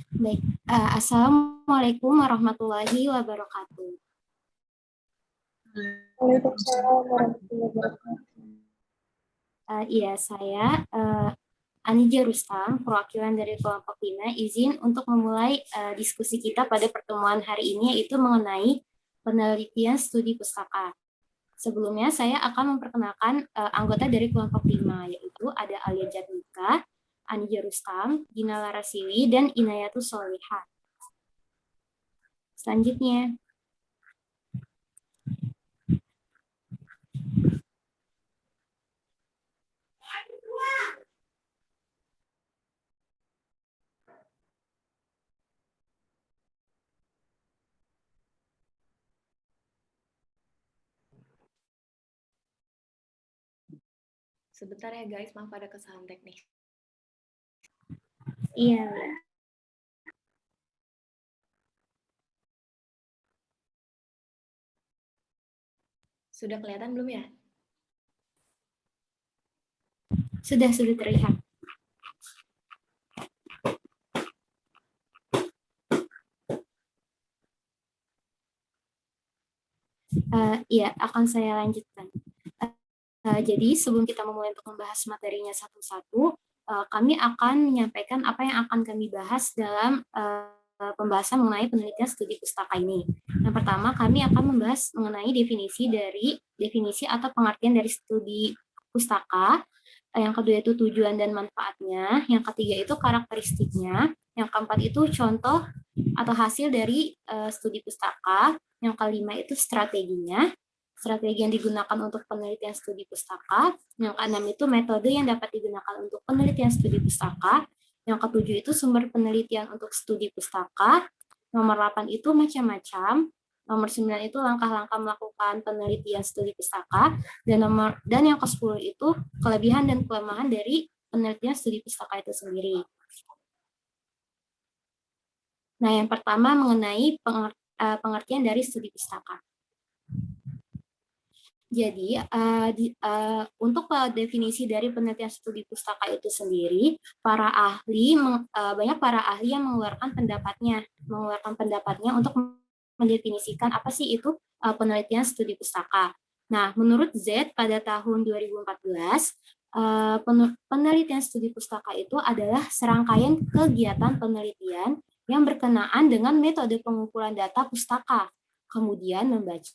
Baik, Assalamualaikum warahmatullahi wabarakatuh. Waalaikumsalam warahmatullahi wabarakatuh. Iya, saya Anija Rustam, perwakilan dari kelompok 5, izin untuk memulai diskusi kita pada pertemuan hari ini, yaitu mengenai penelitian studi pustaka. Sebelumnya, saya akan memperkenalkan anggota dari kelompok 5, yaitu ada Alia Jadnika, Anija Rustam, Gina Larasiwi, dan Inayatus Solihah. Selanjutnya, Sebentar ya guys, maaf ada kesalahan teknis. iya. Sudah kelihatan belum ya? Sudah terlihat. Iya, akan saya lanjutkan. Jadi sebelum kita memulai untuk membahas materinya satu-satu, kami akan menyampaikan apa yang akan kami bahas dalam pembahasan mengenai penelitian studi pustaka ini. Yang pertama, kami akan membahas mengenai definisi atau pengertian dari studi pustaka. Yang kedua itu tujuan dan manfaatnya. Yang ketiga itu karakteristiknya. Yang keempat itu contoh atau hasil dari studi pustaka. Yang kelima itu strateginya. Strategi yang digunakan untuk penelitian studi pustaka. Yang keenam itu metode yang dapat digunakan untuk penelitian studi pustaka. Yang ketujuh itu sumber penelitian untuk studi pustaka. Nomor 8 itu macam-macam. Nomor 9 itu langkah-langkah melakukan penelitian studi pustaka. Dan yang ke-10 itu kelebihan dan kelemahan dari penelitian studi pustaka itu sendiri. Nah, yang pertama mengenai pengertian dari studi pustaka. Jadi, untuk definisi dari penelitian studi pustaka itu sendiri, banyak para ahli yang mengeluarkan pendapatnya untuk mendefinisikan apa sih itu penelitian studi pustaka. Nah, menurut Z pada tahun 2014, penelitian studi pustaka itu adalah serangkaian kegiatan penelitian yang berkenaan dengan metode pengumpulan data pustaka, kemudian membaca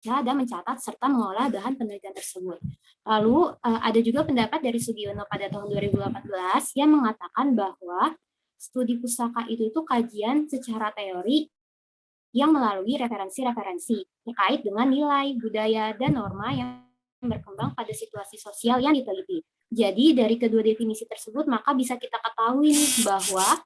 dan mencatat serta mengolah bahan penelitian tersebut. Lalu ada juga pendapat dari Sugiono pada tahun 2018 yang mengatakan bahwa studi pustaka itu kajian secara teori yang melalui referensi-referensi terkait dengan nilai, budaya, dan norma yang berkembang pada situasi sosial yang diteliti. Jadi dari kedua definisi tersebut maka bisa kita ketahui bahwa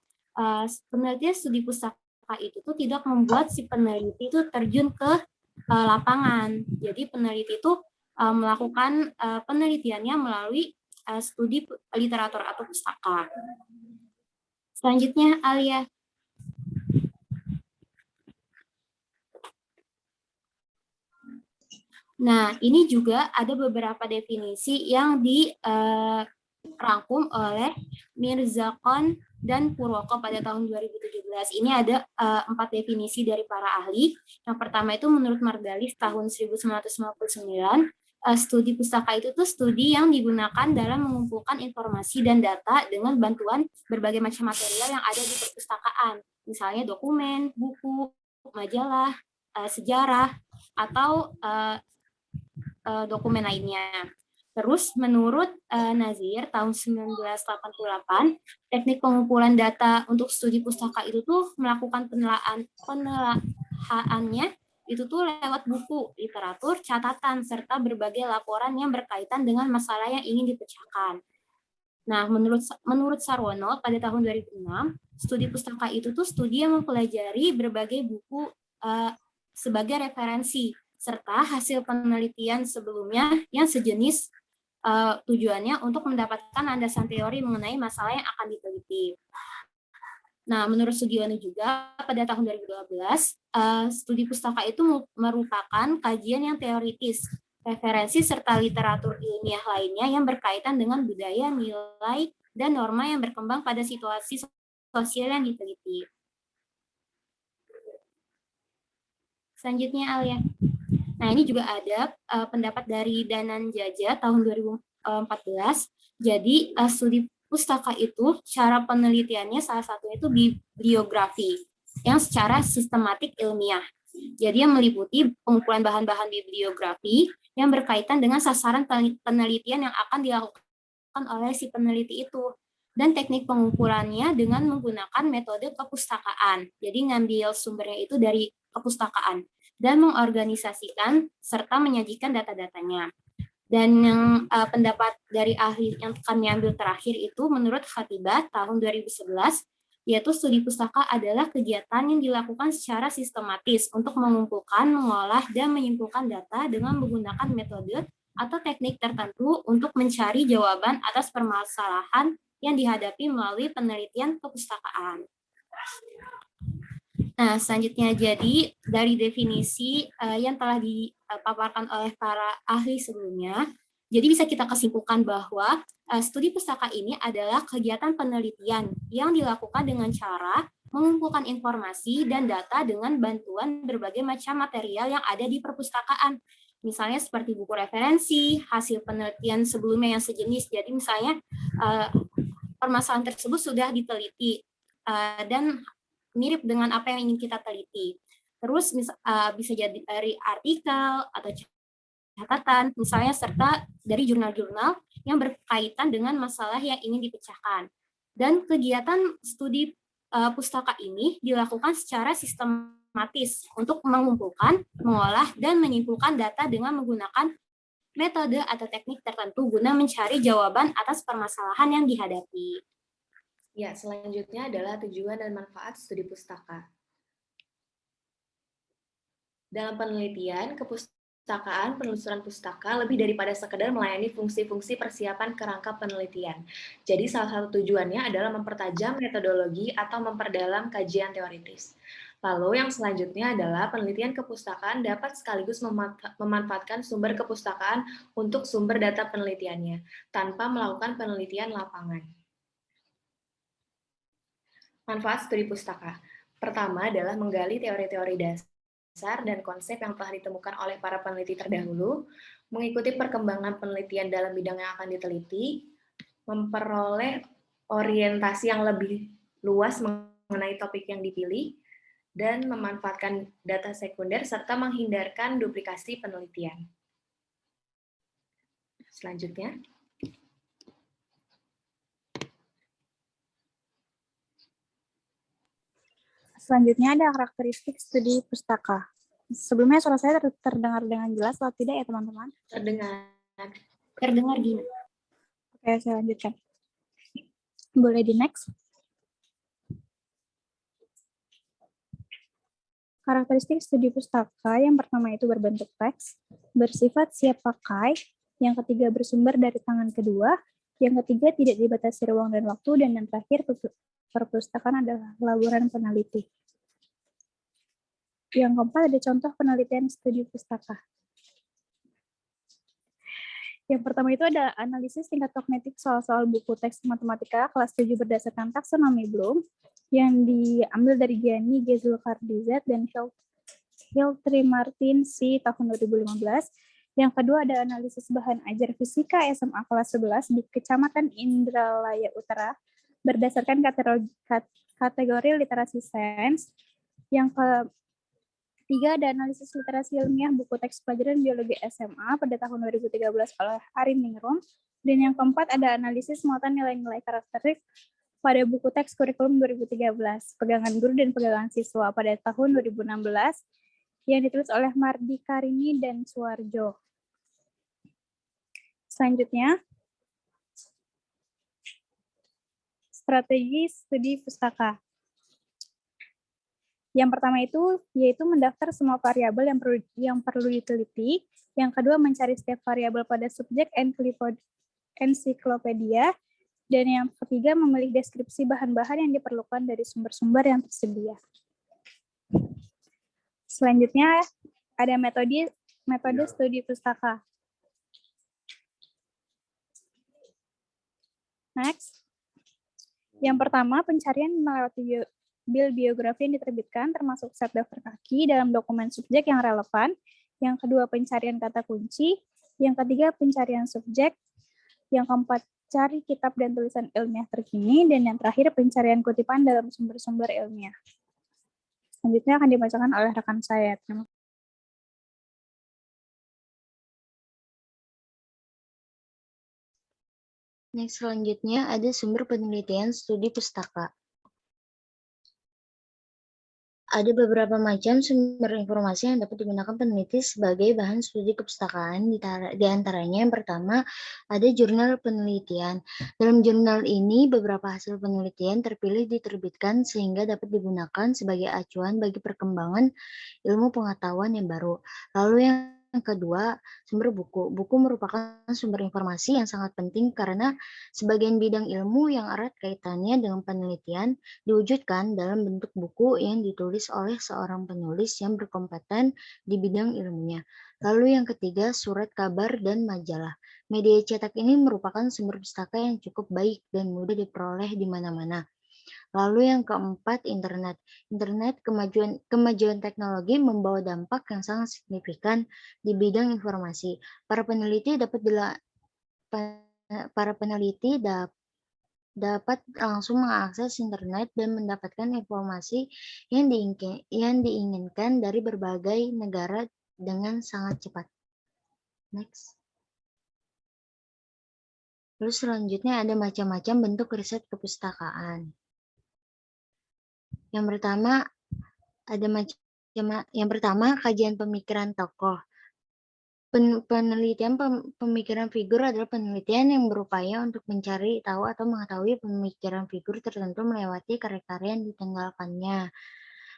penelitian studi pustaka itu tidak membuat si peneliti itu terjun ke lapangan. Jadi peneliti itu melakukan penelitiannya melalui studi literatur atau pustaka. Selanjutnya, Alia. Nah, ini juga ada beberapa definisi yang dirangkum oleh Mirzakon dan Purwoko pada tahun 2017. Ini ada 4 definisi dari para ahli. Yang pertama itu menurut Margalis tahun 1959, studi pustaka itu tuh studi yang digunakan dalam mengumpulkan informasi dan data dengan bantuan berbagai macam material yang ada di perpustakaan. Misalnya dokumen, buku, majalah, sejarah, atau dokumen lainnya. Terus menurut Nazir tahun 1988, teknik pengumpulan data untuk studi pustaka itu tuh melakukan penelaahannya itu tuh lewat buku, literatur, catatan, serta berbagai laporan yang berkaitan dengan masalah yang ingin dipecahkan. Nah, menurut Sarwono pada tahun 2006, studi pustaka itu tuh studi yang mempelajari berbagai buku sebagai referensi serta hasil penelitian sebelumnya yang sejenis tujuannya untuk mendapatkan landasan teori mengenai masalah yang akan diteliti. Nah, menurut Sugiono juga pada tahun 2012, studi pustaka itu merupakan kajian yang teoritis, referensi serta literatur ilmiah lainnya yang berkaitan dengan budaya, nilai, dan norma yang berkembang pada situasi sosial yang diteliti. Selanjutnya, Alia. Nah, ini juga ada pendapat dari Danan Jaja tahun 2014. Jadi, studi pustaka itu, cara penelitiannya salah satunya itu bibliografi yang secara sistematik ilmiah. Jadi, yang meliputi pengumpulan bahan-bahan bibliografi yang berkaitan dengan sasaran penelitian yang akan dilakukan oleh si peneliti itu. Dan teknik pengumpulannya dengan menggunakan metode kepustakaan. Jadi, ngambil sumbernya itu dari kepustakaan dan mengorganisasikan serta menyajikan data-datanya. Dan yang pendapat dari ahli yang kami ambil terakhir itu menurut Khatibah tahun 2011, yaitu studi pustaka adalah kegiatan yang dilakukan secara sistematis untuk mengumpulkan, mengolah, dan menyimpulkan data dengan menggunakan metode atau teknik tertentu untuk mencari jawaban atas permasalahan yang dihadapi melalui penelitian kepustakaan. Nah, selanjutnya jadi dari definisi yang telah dipaparkan oleh para ahli sebelumnya, jadi bisa kita kesimpulkan bahwa studi pustaka ini adalah kegiatan penelitian yang dilakukan dengan cara mengumpulkan informasi dan data dengan bantuan berbagai macam material yang ada di perpustakaan. Misalnya seperti buku referensi, hasil penelitian sebelumnya yang sejenis. Jadi misalnya permasalahan tersebut sudah diteliti dan mirip dengan apa yang ingin kita teliti. Terus bisa jadi dari artikel atau catatan, misalnya serta dari jurnal-jurnal yang berkaitan dengan masalah yang ingin dipecahkan. Dan kegiatan studi pustaka ini dilakukan secara sistematis untuk mengumpulkan, mengolah, dan menyimpulkan data dengan menggunakan metode atau teknik tertentu guna mencari jawaban atas permasalahan yang dihadapi. Ya, selanjutnya adalah tujuan dan manfaat studi pustaka. Dalam penelitian, kepustakaan, penelusuran pustaka lebih daripada sekedar melayani fungsi-fungsi persiapan kerangka penelitian. Jadi salah satu tujuannya adalah mempertajam metodologi atau memperdalam kajian teoritis. Lalu yang selanjutnya adalah penelitian kepustakaan dapat sekaligus memanfaatkan sumber kepustakaan untuk sumber data penelitiannya, tanpa melakukan penelitian lapangan. Manfaat studi pustaka. Pertama adalah menggali teori-teori dasar dan konsep yang telah ditemukan oleh para peneliti terdahulu, mengikuti perkembangan penelitian dalam bidang yang akan diteliti, memperoleh orientasi yang lebih luas mengenai topik yang dipilih, dan memanfaatkan data sekunder serta menghindarkan duplikasi penelitian. Selanjutnya. Selanjutnya ada karakteristik studi pustaka. Sebelumnya suara saya terdengar dengan jelas atau tidak ya teman-teman? Terdengar gini. Oke, saya lanjutkan. Boleh di next. Karakteristik studi pustaka yang pertama itu berbentuk teks, bersifat siap pakai, yang ketiga bersumber dari tangan kedua, yang ketiga tidak dibatasi ruang dan waktu, dan yang terakhir perpustakaan adalah laboran peneliti. Yang keempat ada contoh penelitian studi pustaka. Yang pertama itu ada analisis tingkat kognitif soal-soal buku teks matematika kelas 7 berdasarkan taksonomi Bloom yang diambil dari Gianni Gezzalcardi dan Hiltri Martin C. tahun 2015. Yang kedua ada analisis bahan ajar fisika SMA kelas 11 di Kecamatan Indralaya Utara berdasarkan kategori literasi sains. Yang ketiga ada analisis literasi ilmiah buku teks pelajaran biologi SMA pada tahun 2013 oleh Arin Ningrum. Dan yang keempat ada analisis muatan nilai-nilai karakteristik pada buku teks kurikulum 2013, pegangan guru dan pegangan siswa pada tahun 2016 yang ditulis oleh Mardi Karini dan Suarjo. Selanjutnya, strategi studi pustaka. Yang pertama itu yaitu mendaftar semua variabel yang perlu diteliti. Yang kedua mencari setiap variabel pada subjek ensiklopedia. Dan yang ketiga memilih deskripsi bahan-bahan yang diperlukan dari sumber-sumber yang tersedia. Selanjutnya ada metode studi pustaka. Next. Yang pertama, pencarian melewati bibliografi yang diterbitkan, termasuk set daftar kaki dalam dokumen subjek yang relevan. Yang kedua, pencarian kata kunci. Yang ketiga, pencarian subjek. Yang keempat, cari kitab dan tulisan ilmiah terkini. Dan yang terakhir, pencarian kutipan dalam sumber-sumber ilmiah. Selanjutnya akan dibacakan oleh rekan saya. Next, selanjutnya ada sumber penelitian studi pustaka. Ada beberapa macam sumber informasi yang dapat digunakan peneliti sebagai bahan studi kepustakaan. Di antaranya yang pertama ada jurnal penelitian. Dalam jurnal ini beberapa hasil penelitian terpilih diterbitkan sehingga dapat digunakan sebagai acuan bagi perkembangan ilmu pengetahuan yang baru. Lalu yang kedua, sumber buku. Buku merupakan sumber informasi yang sangat penting karena sebagian bidang ilmu yang erat kaitannya dengan penelitian diwujudkan dalam bentuk buku yang ditulis oleh seorang penulis yang berkompeten di bidang ilmunya. Lalu yang ketiga, surat kabar dan majalah. Media cetak ini merupakan sumber pustaka yang cukup baik dan mudah diperoleh di mana-mana. Lalu yang keempat, internet. Kemajuan teknologi membawa dampak yang sangat signifikan di bidang informasi. Para peneliti dapat langsung mengakses internet dan mendapatkan informasi yang diinginkan dari berbagai negara dengan sangat cepat. Next. Lalu selanjutnya ada macam-macam bentuk riset kepustakaan. Yang pertama kajian pemikiran tokoh. Penelitian pemikiran figur adalah penelitian yang berupaya untuk mencari tahu atau mengetahui pemikiran figur tertentu melewati karya-karya yang ditinggalkannya.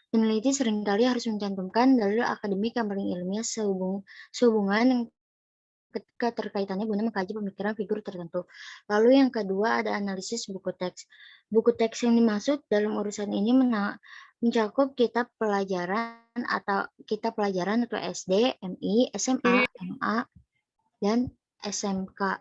Peneliti seringkali harus mencantumkan dalil akademik yang paling ilmiah sehubungan yang keterkaitannya guna mengkaji pemikiran figur tertentu. Lalu yang kedua ada analisis buku teks. Buku teks yang dimaksud dalam urusan ini mencakup kitab pelajaran atau SD, MI, SMA, MA, dan SMK,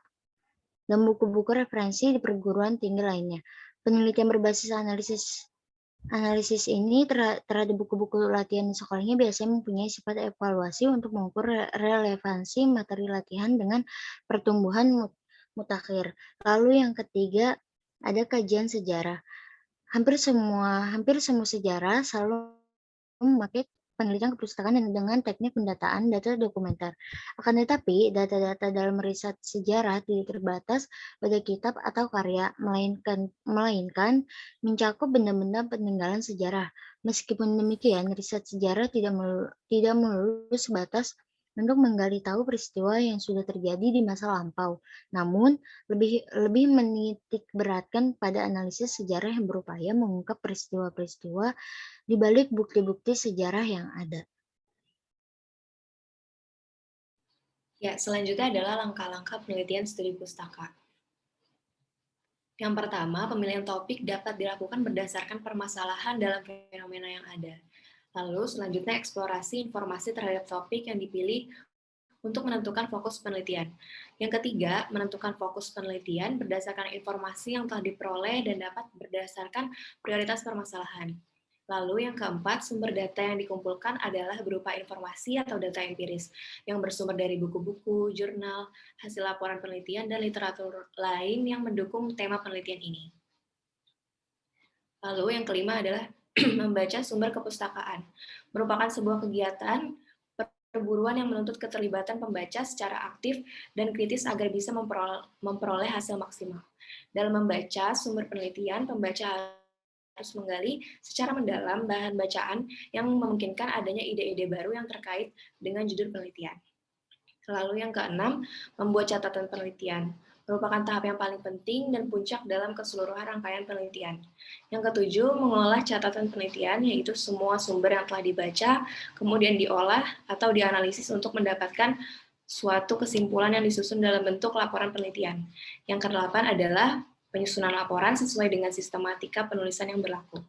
dan buku-buku referensi di perguruan tinggi lainnya. Penelitian berbasis analisis ini terhadap buku-buku latihan di sekolahnya biasanya mempunyai sifat evaluasi untuk mengukur relevansi materi latihan dengan pertumbuhan mutakhir. Lalu yang ketiga ada kajian sejarah. Hampir semua sejarah selalu memakai penelitian kepustakaan dengan teknik pendataan data dokumenter. Akan tetapi, data-data dalam riset sejarah tidak terbatas pada kitab atau karya, melainkan mencakup benda-benda peninggalan sejarah. Meskipun demikian, riset sejarah tidak melulu sebatas untuk menggali tahu peristiwa yang sudah terjadi di masa lampau, namun lebih menitik beratkan pada analisis sejarah yang berupaya mengungkap peristiwa-peristiwa di balik bukti-bukti sejarah yang ada. Ya, selanjutnya adalah langkah-langkah penelitian studi pustaka. Yang pertama, pemilihan topik dapat dilakukan berdasarkan permasalahan dalam fenomena yang ada. Lalu, selanjutnya eksplorasi informasi terhadap topik yang dipilih untuk menentukan fokus penelitian. Yang ketiga, menentukan fokus penelitian berdasarkan informasi yang telah diperoleh dan dapat berdasarkan prioritas permasalahan. Lalu yang keempat, sumber data yang dikumpulkan adalah berupa informasi atau data empiris yang bersumber dari buku-buku, jurnal, hasil laporan penelitian, dan literatur lain yang mendukung tema penelitian ini. Lalu yang kelima adalah membaca sumber kepustakaan. Merupakan sebuah kegiatan perburuan yang menuntut keterlibatan pembaca secara aktif dan kritis agar bisa memperoleh hasil maksimal. Dalam membaca sumber penelitian, pembaca harus menggali secara mendalam bahan bacaan yang memungkinkan adanya ide-ide baru yang terkait dengan judul penelitian. Lalu yang keenam, membuat catatan penelitian. Merupakan tahap yang paling penting dan puncak dalam keseluruhan rangkaian penelitian. Yang ketujuh, mengolah catatan penelitian, yaitu semua sumber yang telah dibaca, kemudian diolah atau dianalisis untuk mendapatkan suatu kesimpulan yang disusun dalam bentuk laporan penelitian. Yang kedelapan adalah penyusunan laporan sesuai dengan sistematika penulisan yang berlaku.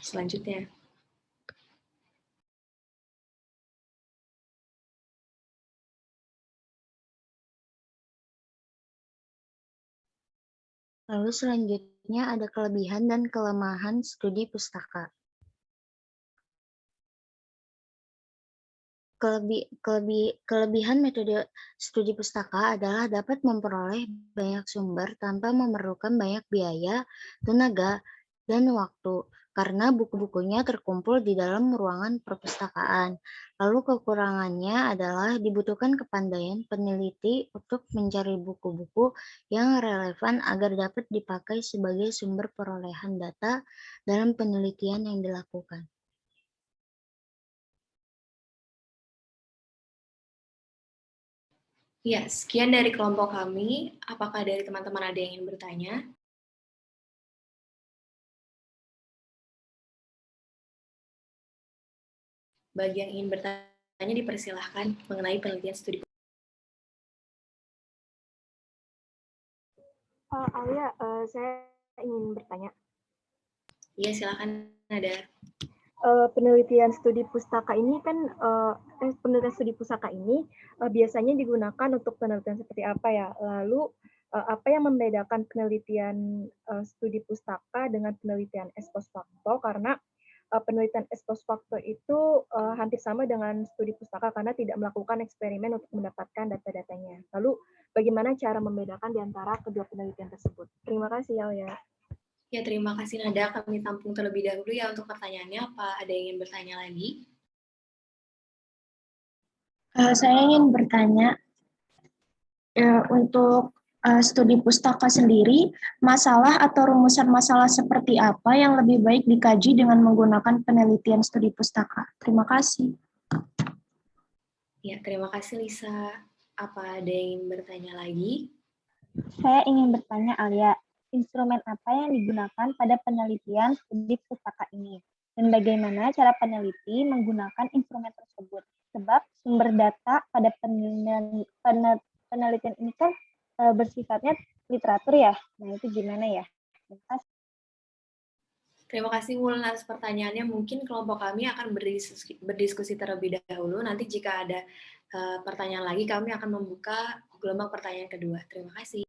Selanjutnya. Lalu selanjutnya ada kelebihan dan kelemahan studi pustaka. Kelebihan metode studi pustaka adalah dapat memperoleh banyak sumber tanpa memerlukan banyak biaya, tenaga, dan waktu, karena buku-bukunya terkumpul di dalam ruangan perpustakaan. Lalu kekurangannya adalah dibutuhkan kepandaian peneliti untuk mencari buku-buku yang relevan agar dapat dipakai sebagai sumber perolehan data dalam penelitian yang dilakukan. Ya, sekian dari kelompok kami. Apakah dari teman-teman ada yang ingin bertanya? Bagi yang ingin bertanya, dipersilahkan mengenai penelitian studi. Alia, saya ingin bertanya. Iya, silakan ada. Penelitian studi pustaka ini kan penelitian studi pustaka ini biasanya digunakan untuk penelitian seperti apa ya? Lalu apa yang membedakan penelitian studi pustaka dengan penelitian ex post facto? Karena penelitian ex post facto itu hampir sama dengan studi pustaka karena tidak melakukan eksperimen untuk mendapatkan data-datanya. Lalu bagaimana cara membedakan di antara kedua penelitian tersebut? Terima kasih, Alia. Ya, terima kasih Nada. Kami tampung terlebih dahulu ya untuk pertanyaannya. Apa ada yang ingin bertanya lagi? Saya ingin bertanya, untuk studi pustaka sendiri, masalah atau rumusan masalah seperti apa yang lebih baik dikaji dengan menggunakan penelitian studi pustaka? Terima kasih. Ya, terima kasih Lisa. Apa ada yang ingin bertanya lagi? Saya ingin bertanya, Alia, instrumen apa yang digunakan pada penelitian studi pustaka ini? Dan bagaimana cara peneliti menggunakan instrumen tersebut? Sebab sumber data pada penelitian ini kan bersifatnya literatur ya. Nah, itu gimana ya? Terima kasih. Terima kasih Wulan atas pertanyaannya. Mungkin kelompok kami akan berdiskusi terlebih dahulu. Nanti jika ada pertanyaan lagi, kami akan membuka gelombang pertanyaan kedua. Terima kasih.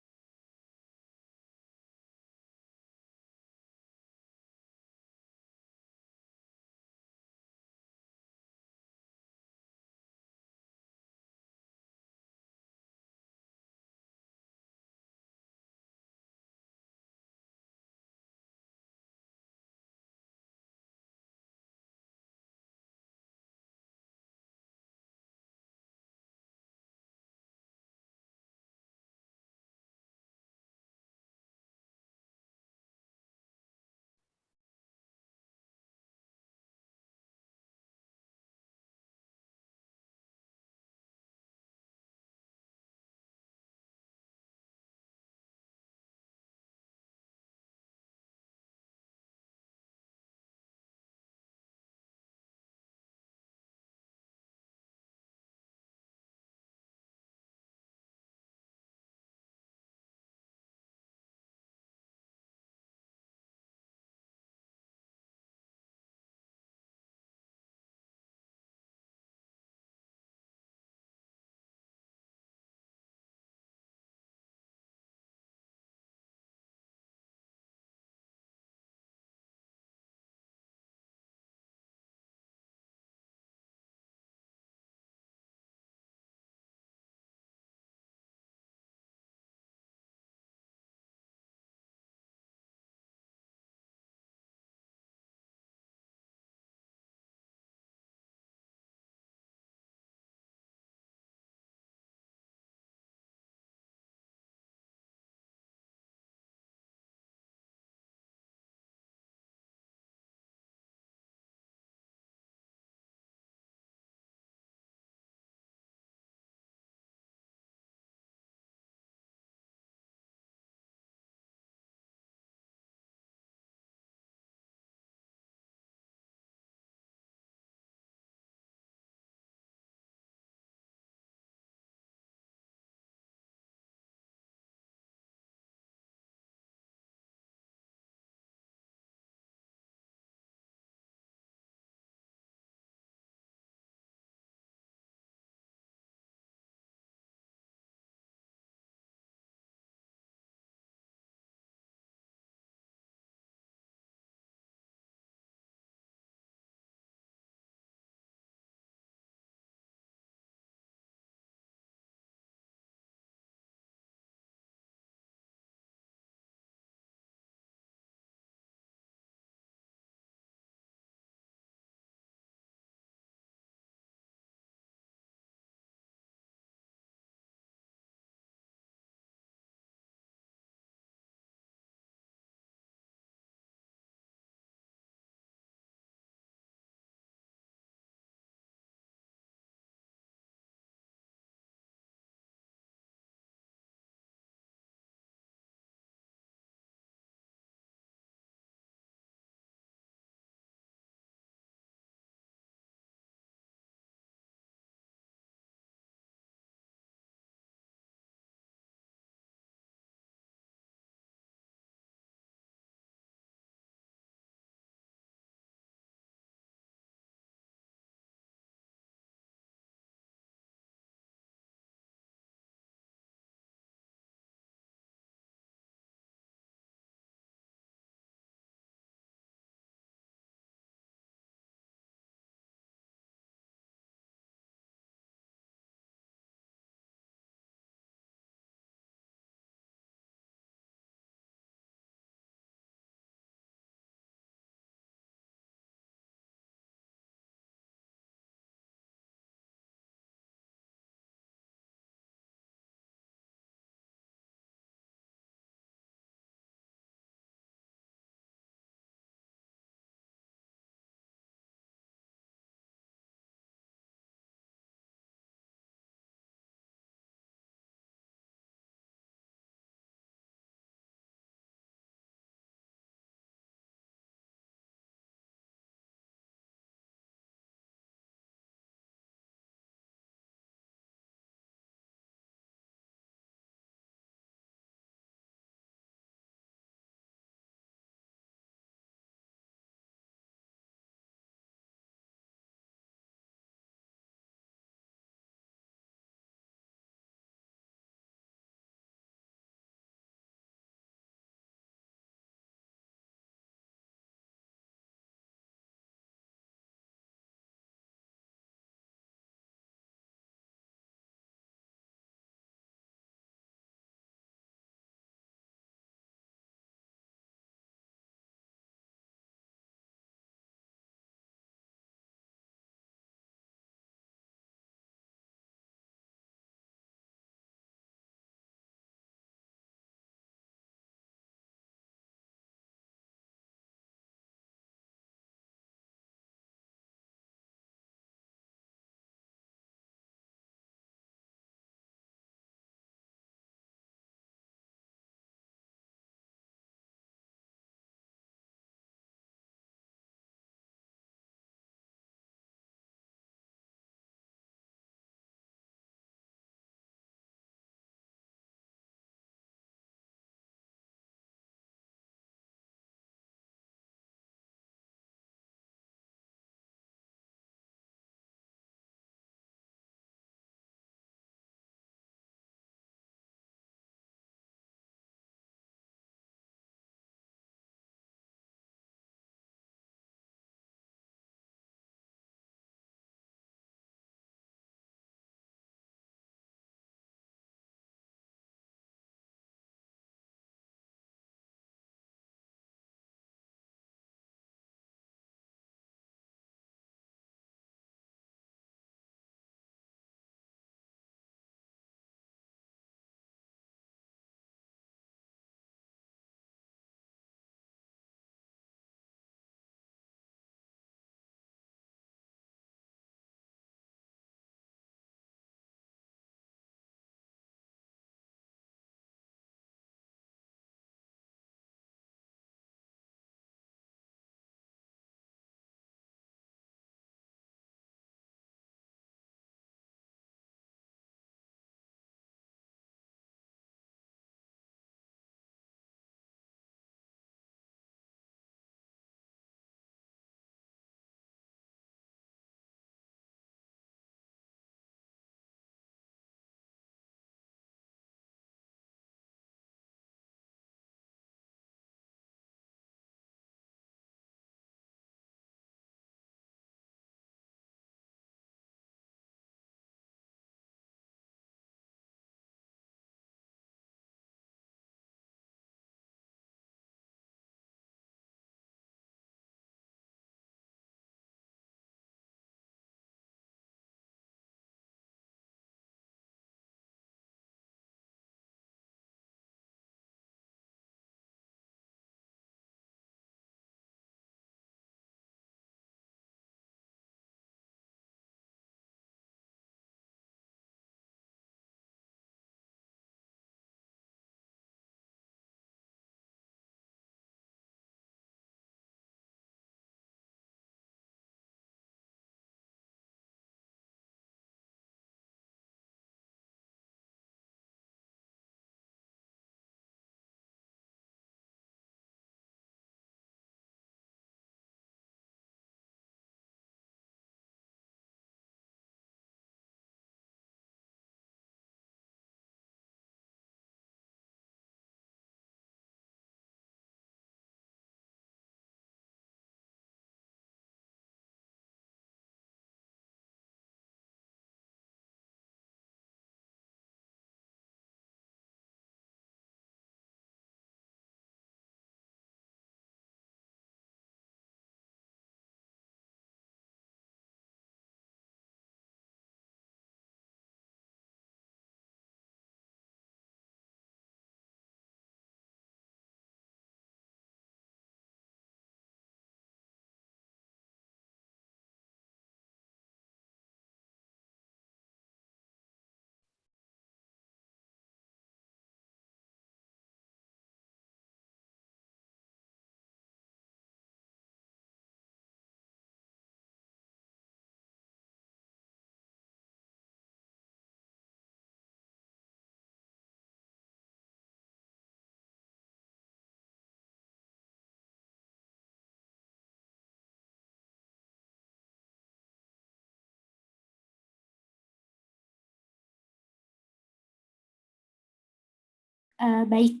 Baik,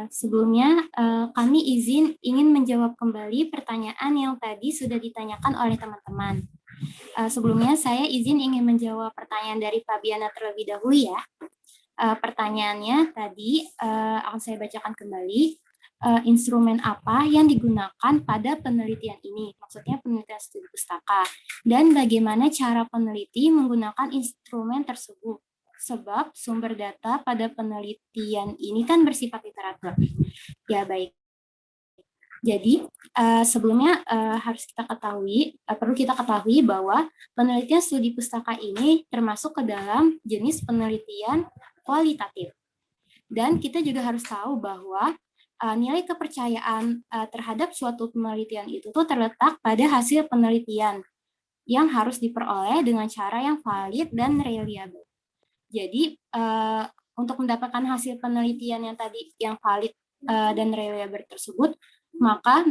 sebelumnya kami ingin menjawab kembali pertanyaan yang tadi sudah ditanyakan oleh teman-teman. Sebelumnya saya ingin menjawab pertanyaan dari Fabiana terlebih dahulu ya. Pertanyaannya tadi akan saya bacakan kembali. Instrumen apa yang digunakan pada penelitian ini? Maksudnya penelitian studi pustaka. Dan bagaimana cara peneliti menggunakan instrumen tersebut? Sebab sumber data pada penelitian ini kan bersifat literatur. Ya baik. Jadi sebelumnya perlu kita ketahui bahwa penelitian studi pustaka ini termasuk ke dalam jenis penelitian kualitatif. Dan kita juga harus tahu bahwa nilai kepercayaan terhadap suatu penelitian itu tuh terletak pada hasil penelitian yang harus diperoleh dengan cara yang valid dan reliable. Jadi untuk mendapatkan hasil penelitian yang valid dan reliable tersebut, maka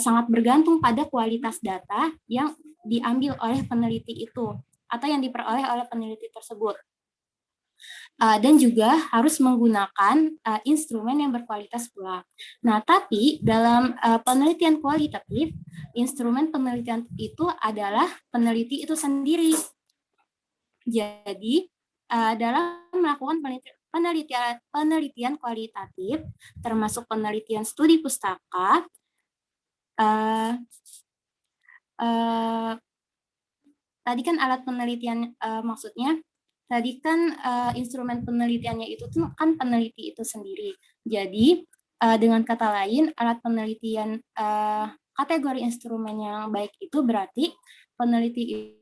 sangat bergantung pada kualitas data yang diambil oleh peneliti itu atau yang diperoleh oleh peneliti tersebut. Dan juga harus menggunakan instrumen yang berkualitas pula. Nah, tapi dalam penelitian kualitatif, instrumen penelitian itu adalah peneliti itu sendiri. Jadi, dalam melakukan penelitian kualitatif, termasuk penelitian studi pustaka, tadi kan alat penelitian maksudnya tadi kan instrumen penelitiannya itu tuh kan peneliti itu sendiri. Jadi dengan kata lain alat penelitian kategori instrumen yang baik itu berarti peneliti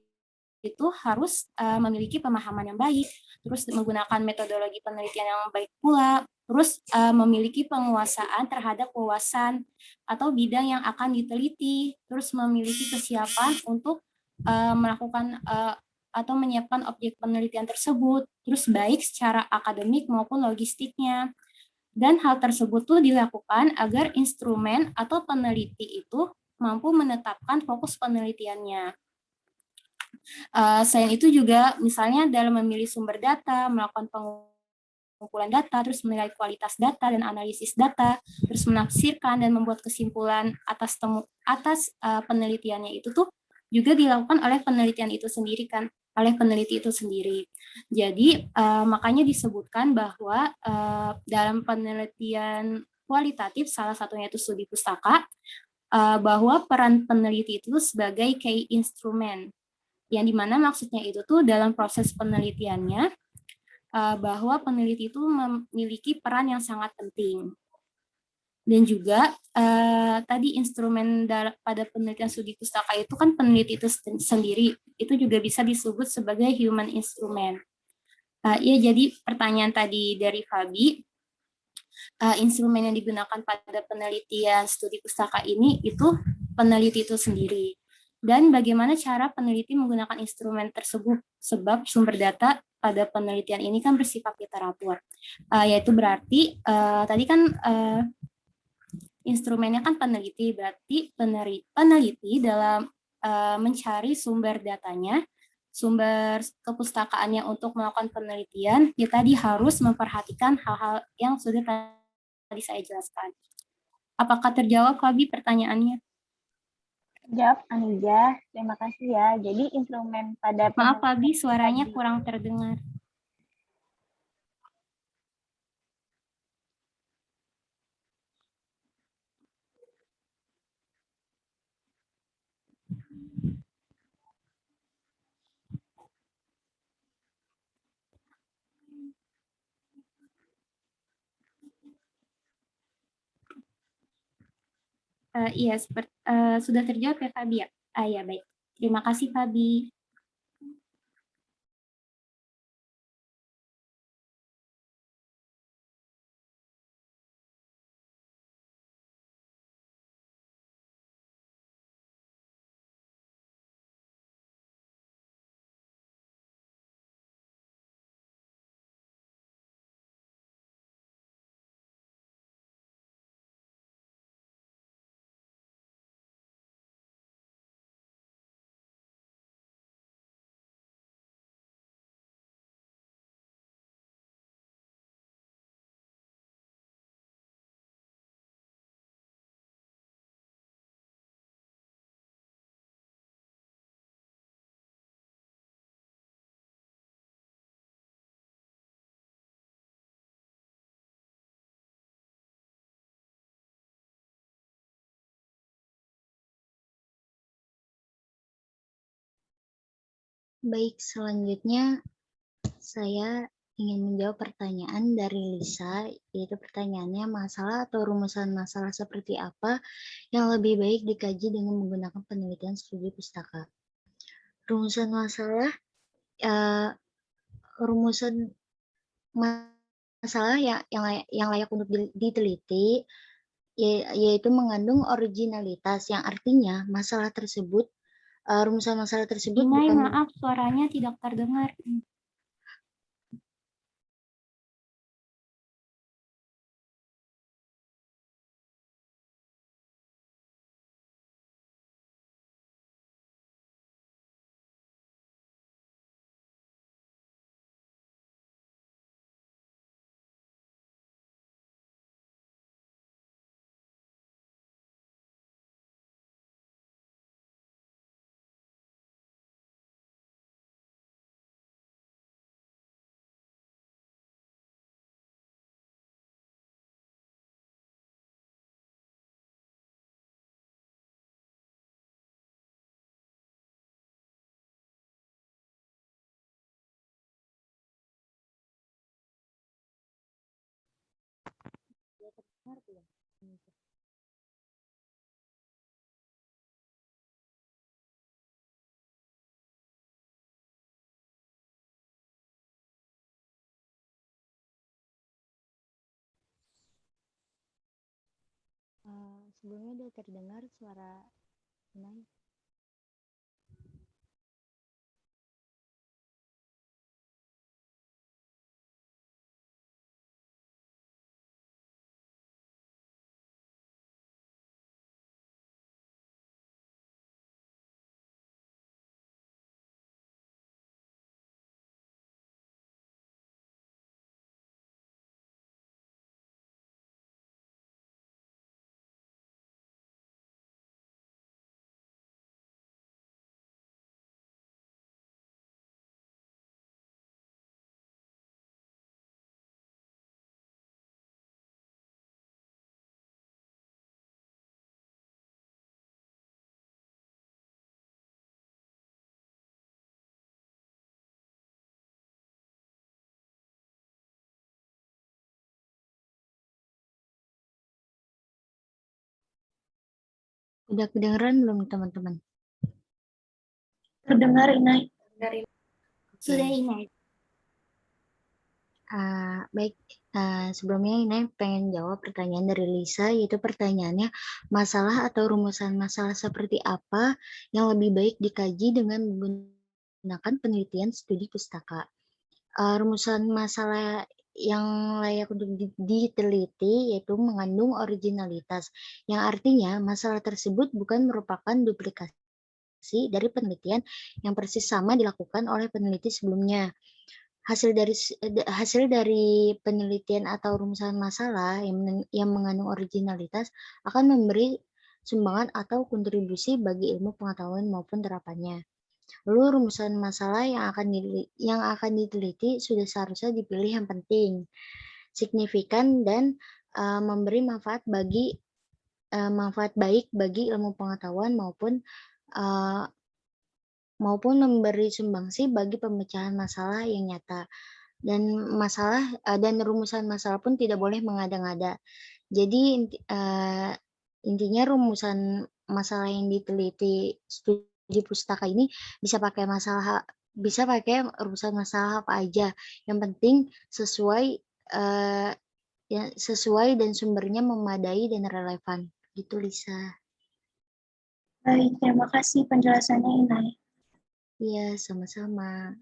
itu harus memiliki pemahaman yang baik, terus menggunakan metodologi penelitian yang baik pula, terus memiliki penguasaan terhadap wawasan atau bidang yang akan diteliti, terus memiliki kesiapan untuk melakukan atau menyiapkan objek penelitian tersebut, terus baik secara akademik maupun logistiknya. Dan hal tersebut tuh dilakukan agar instrumen atau peneliti itu mampu menetapkan fokus penelitiannya. Selain itu juga misalnya dalam memilih sumber data, melakukan pengumpulan data, terus menilai kualitas data dan analisis data, terus menafsirkan dan membuat kesimpulan atas penelitiannya itu tuh juga dilakukan oleh penelitian itu sendiri kan, oleh peneliti itu sendiri. Jadi makanya disebutkan bahwa dalam penelitian kualitatif salah satunya itu studi pustaka, bahwa peran peneliti itu sebagai key instrument, yang dimana maksudnya itu tuh dalam proses penelitiannya bahwa peneliti itu memiliki peran yang sangat penting. Dan juga tadi instrumen pada penelitian studi pustaka itu kan peneliti itu sendiri, itu juga bisa disebut sebagai human instrument. Ya, jadi pertanyaan tadi dari Fabi, instrumen yang digunakan pada penelitian studi pustaka ini itu peneliti itu sendiri. Dan bagaimana cara peneliti menggunakan instrumen tersebut, sebab sumber data pada penelitian ini kan bersifat literatur. Yaitu berarti tadi kan instrumennya kan peneliti, berarti peneliti dalam mencari sumber datanya, sumber kepustakaannya untuk melakukan penelitian, ya tadi harus memperhatikan hal-hal yang sudah tadi saya jelaskan. Apakah terjawab, Fabi, pertanyaannya? Jawab, Anija. Terima kasih ya. Jadi instrumen pada Maaf, Fabi, suaranya kurang terdengar. Iya, sudah terjawab ya, Fabi ya? Ya, baik. Terima kasih, Fabi. Baik, selanjutnya saya ingin menjawab pertanyaan dari Lisa, yaitu pertanyaannya masalah atau rumusan masalah seperti apa yang lebih baik dikaji dengan menggunakan penelitian studi pustaka. Rumusan masalah, rumusan masalah yang layak untuk diteliti yaitu mengandung originalitas, yang artinya masalah tersebut, rumusan masalah tersebut Inai, bukan maaf, suaranya tidak terdengar. Sebelumnya sudah terdengar suara Inai. Udah kedengeran belum teman-teman? Terdengar, Inai. Dari Sudah, Inai. Baik, sebelumnya ini pengen jawab pertanyaan dari Lisa, yaitu pertanyaannya masalah atau rumusan masalah seperti apa yang lebih baik dikaji dengan menggunakan penelitian studi pustaka. Rumusan masalah yang layak untuk diteliti yaitu mengandung originalitas, yang artinya masalah tersebut bukan merupakan duplikasi dari penelitian yang persis sama dilakukan oleh peneliti sebelumnya. Hasil dari penelitian atau rumusan masalah yang mengandung originalitas akan memberi sumbangan atau kontribusi bagi ilmu pengetahuan maupun terapannya. Lalu rumusan masalah yang akan diteliti sudah seharusnya dipilih yang penting, signifikan, dan memberi manfaat baik bagi ilmu pengetahuan maupun memberi sumbangsi bagi pemecahan masalah yang nyata. Dan rumusan masalah pun tidak boleh mengada-ngada. Jadi intinya rumusan masalah yang diteliti studi pustaka ini bisa pakai rumusan masalah apa aja. Yang penting sesuai dan sumbernya memadai dan relevan. Gitu, Lisa. Baik, terima kasih penjelasannya, Inai. Iya, sama-sama.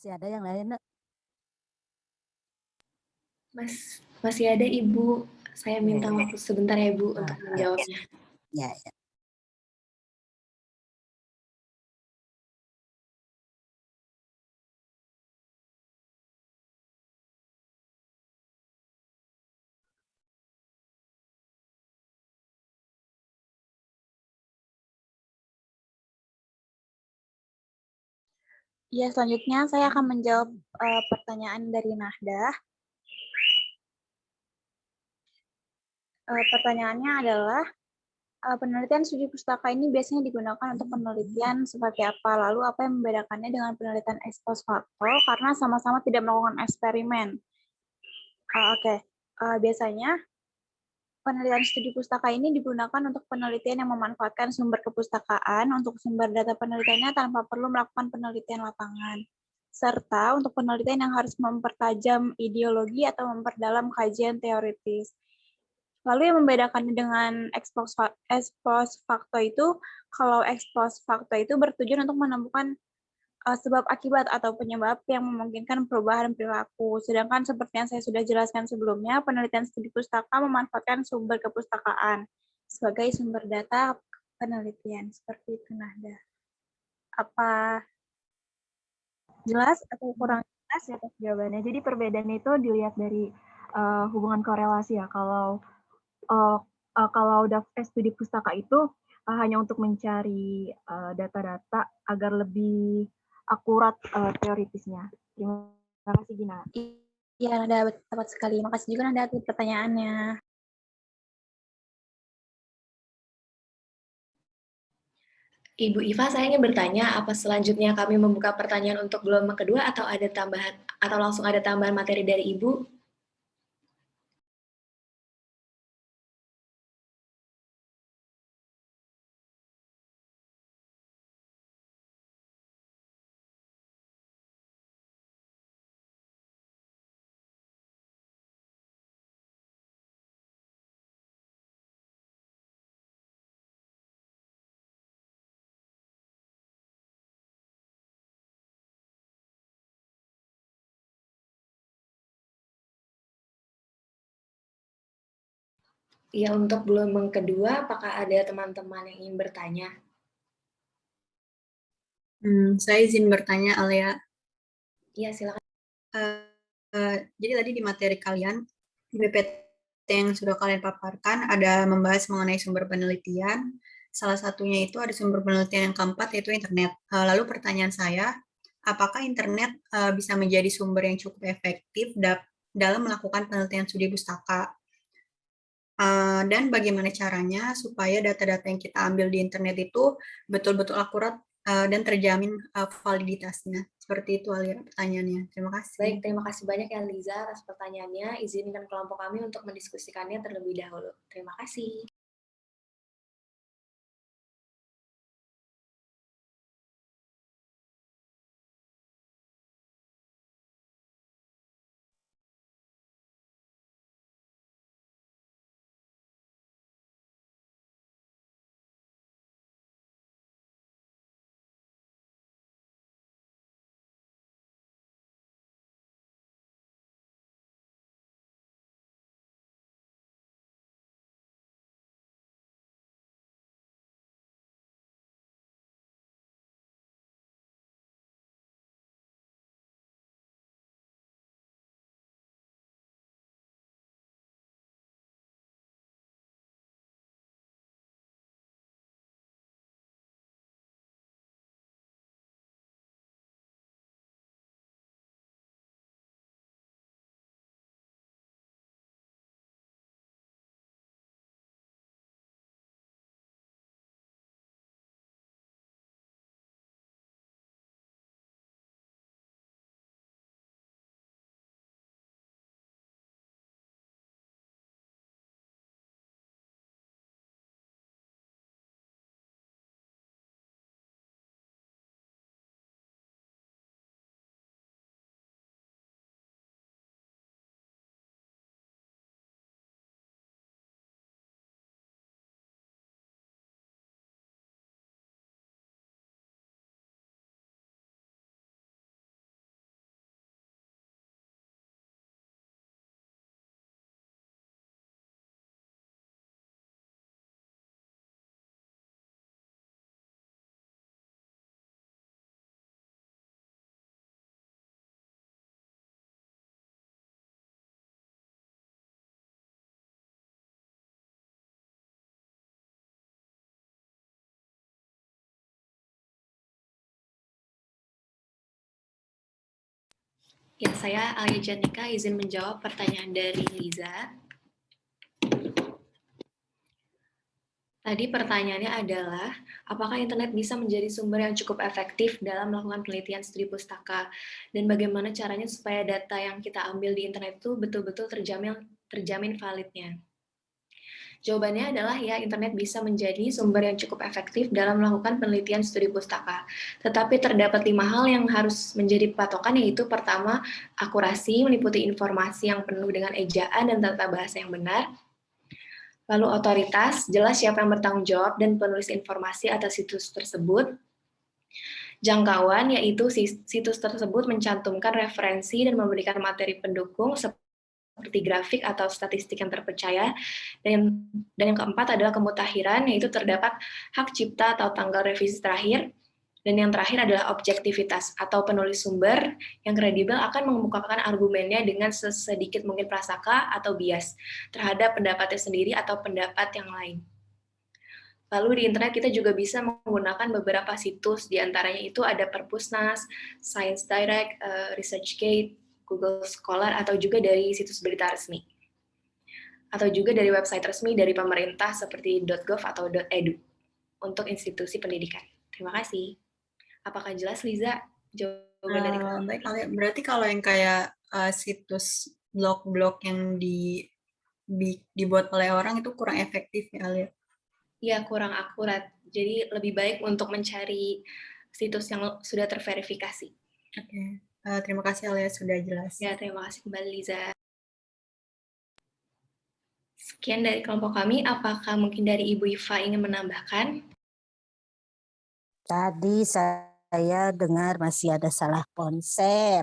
Masih ada yang lain, Nak? Masih ada Ibu. Saya minta Ya, waktu sebentar ya Bu untuk ya, menjawabnya. ya, ya. Ya, selanjutnya saya akan menjawab pertanyaan dari Nahdah. Pertanyaannya adalah, penelitian studi pustaka ini biasanya digunakan untuk penelitian seperti apa? Lalu apa yang membedakannya dengan penelitian ex post facto? Karena sama-sama tidak melakukan eksperimen. Oke. Biasanya penelitian studi pustaka ini digunakan untuk penelitian yang memanfaatkan sumber kepustakaan untuk sumber data penelitiannya tanpa perlu melakukan penelitian lapangan. Serta untuk penelitian yang harus mempertajam ideologi atau memperdalam kajian teoritis. Lalu yang membedakannya dengan ex post facto itu, kalau ex post facto itu bertujuan untuk menemukan sebab akibat atau penyebab yang memungkinkan perubahan perilaku. Sedangkan seperti yang saya sudah jelaskan sebelumnya, penelitian studi pustaka memanfaatkan sumber kepustakaan sebagai sumber data penelitian. Seperti itu, Nahda. Apa jelas atau kurang jelas ya jawabannya? Jadi perbedaannya itu dilihat dari hubungan korelasi ya. Kalau studi pustaka itu hanya untuk mencari data-data agar lebih akurat teoritisnya. Terima kasih Gina. Iya, Nada tepat sekali. Makasih juga Nada atas pertanyaannya. Ibu Iva, saya ingin bertanya, apa selanjutnya kami membuka pertanyaan untuk gelombang kedua atau ada tambahan atau langsung ada tambahan materi dari Ibu? Ya, untuk gelombang kedua, apakah ada teman-teman yang ingin bertanya? Saya izin bertanya, Alia. Iya, silakan. Jadi tadi di materi kalian, di PPT yang sudah kalian paparkan, ada membahas mengenai sumber penelitian. Salah satunya itu ada sumber penelitian yang keempat, yaitu internet. Lalu pertanyaan saya, apakah internet bisa menjadi sumber yang cukup efektif dalam melakukan penelitian studi pustaka? Dan bagaimana caranya supaya data-data yang kita ambil di internet itu betul-betul akurat dan terjamin validitasnya. Seperti itu Alia pertanyaannya. Terima kasih. Baik, terima kasih banyak ya Liza atas pertanyaannya. Izinkan kelompok kami untuk mendiskusikannya terlebih dahulu. Terima kasih. Ya, saya Alia Janika izin menjawab pertanyaan dari Liza. Tadi pertanyaannya adalah, apakah internet bisa menjadi sumber yang cukup efektif dalam melakukan penelitian studi pustaka? Dan bagaimana caranya supaya data yang kita ambil di internet itu betul-betul terjamin validnya? Jawabannya adalah ya, internet bisa menjadi sumber yang cukup efektif dalam melakukan penelitian studi pustaka. Tetapi terdapat 5 hal yang harus menjadi patokan, yaitu pertama, akurasi meliputi informasi yang penuh dengan ejaan dan tata bahasa yang benar. Lalu otoritas, jelas siapa yang bertanggung jawab dan penulis informasi atas situs tersebut. Jangkauan, yaitu situs tersebut mencantumkan referensi dan memberikan materi pendukung seperti grafik atau statistik yang terpercaya. Dan yang keempat adalah kemutakhiran, yaitu terdapat hak cipta atau tanggal revisi terakhir. Dan yang terakhir adalah objektivitas atau penulis sumber yang kredibel akan mengemukakan argumennya dengan sedikit mungkin prasangka atau bias terhadap pendapatnya sendiri atau pendapat yang lain. Lalu di internet kita juga bisa menggunakan beberapa situs, diantaranya itu ada Perpusnas, Science Direct, ResearchGate, Google Scholar, atau juga dari situs berita resmi. Atau juga dari website resmi dari pemerintah seperti .gov atau .edu untuk institusi pendidikan. Terima kasih. Apakah jelas, Liza? Jawaban dari kamu. Baik, Alia. Berarti kalau yang kayak situs blog-blog yang dibuat oleh orang itu kurang efektif ya, Alia? Ya, kurang akurat. Jadi lebih baik untuk mencari situs yang sudah terverifikasi. Oke. Terima kasih Alia sudah jelas. Ya, terima kasih kembali Liza. Sekian dari kelompok kami. Apakah mungkin dari Ibu Iva ingin menambahkan? Tadi saya dengar masih ada salah konsep.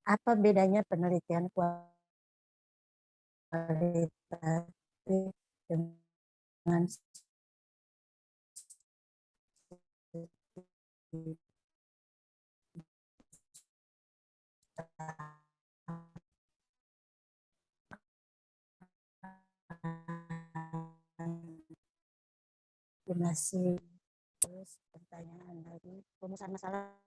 Apa bedanya penelitian kualitatif dengan masih terus pertanyaan dari rumusan masalah.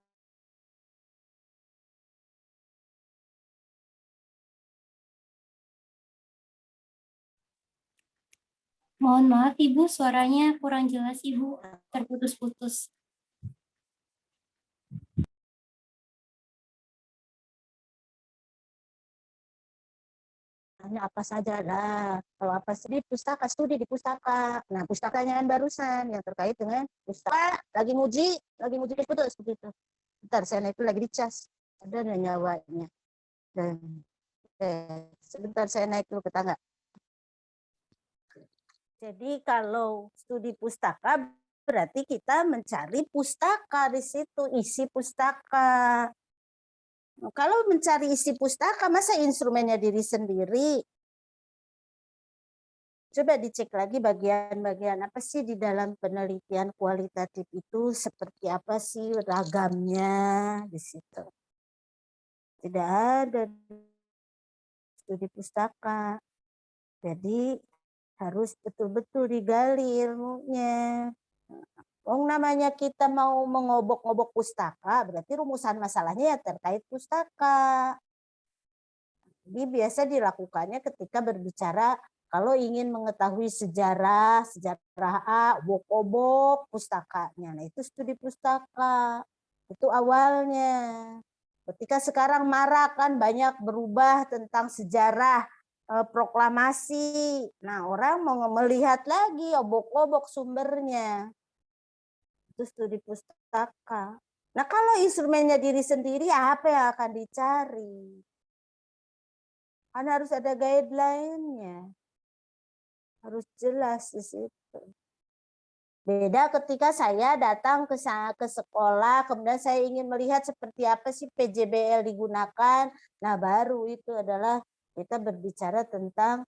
Mohon maaf Ibu, suaranya kurang jelas Ibu, terputus-putus. Apa saja lah, kalau apa sih pustaka, studi di pustaka. Nah, pustakanya yang barusan yang terkait dengan pustaka lagi nguji putus seperti itu. Bentar, saya itu lagi dicas, ada nyawanya. Dan sebentar saya naik dulu ke tangga. Jadi kalau studi pustaka berarti kita mencari pustaka di situ, isi pustaka. Kalau mencari isi pustaka, masa instrumennya diri sendiri? Coba dicek lagi bagian-bagian apa sih di dalam penelitian kualitatif itu, seperti apa sih ragamnya di situ. Tidak ada studi pustaka. Jadi harus betul-betul digali ilmunya. Namanya kita mau mengobok-ngobok pustaka, berarti rumusan masalahnya ya terkait pustaka. Jadi biasa dilakukannya ketika berbicara kalau ingin mengetahui sejarah A, obok-obok pustakanya. Nah, itu studi pustaka. Itu awalnya. Ketika sekarang marak kan banyak berubah tentang sejarah proklamasi. Nah, orang mau melihat lagi obok-obok sumbernya. Itu studi pustaka. Nah, kalau instrumennya diri sendiri, apa yang akan dicari? Kan harus ada guideline-nya. Harus jelas di situ. Beda ketika saya datang ke sekolah, kemudian saya ingin melihat seperti apa sih PJBL digunakan. Nah, baru itu adalah kita berbicara tentang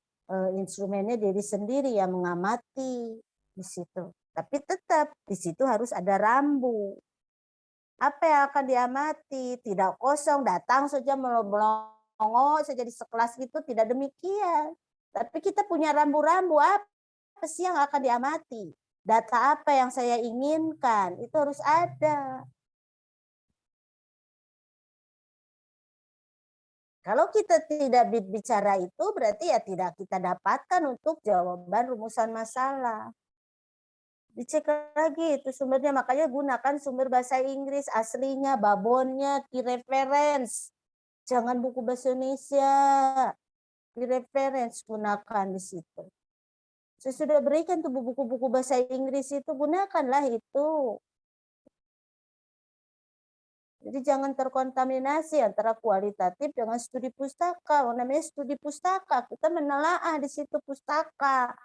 instrumennya diri sendiri yang mengamati di situ. Tapi tetap di situ harus ada rambu. Apa yang akan diamati? Tidak kosong, datang saja melongo saja di sekelas itu, tidak demikian. Tapi kita punya rambu-rambu, apa sih yang akan diamati? Data apa yang saya inginkan? Itu harus ada. Kalau kita tidak bicara itu, berarti ya tidak kita dapatkan untuk jawaban rumusan masalah. Dicek lagi itu sumbernya, makanya gunakan sumber bahasa Inggris aslinya, babonnya, key reference. Jangan buku bahasa Indonesia. Key reference gunakan di situ. Saya sudah berikan tuh buku-buku bahasa Inggris itu, gunakanlah itu. Jadi jangan terkontaminasi antara kualitatif dengan studi pustaka. Namanya studi pustaka, kita menelaah di situ pustaka.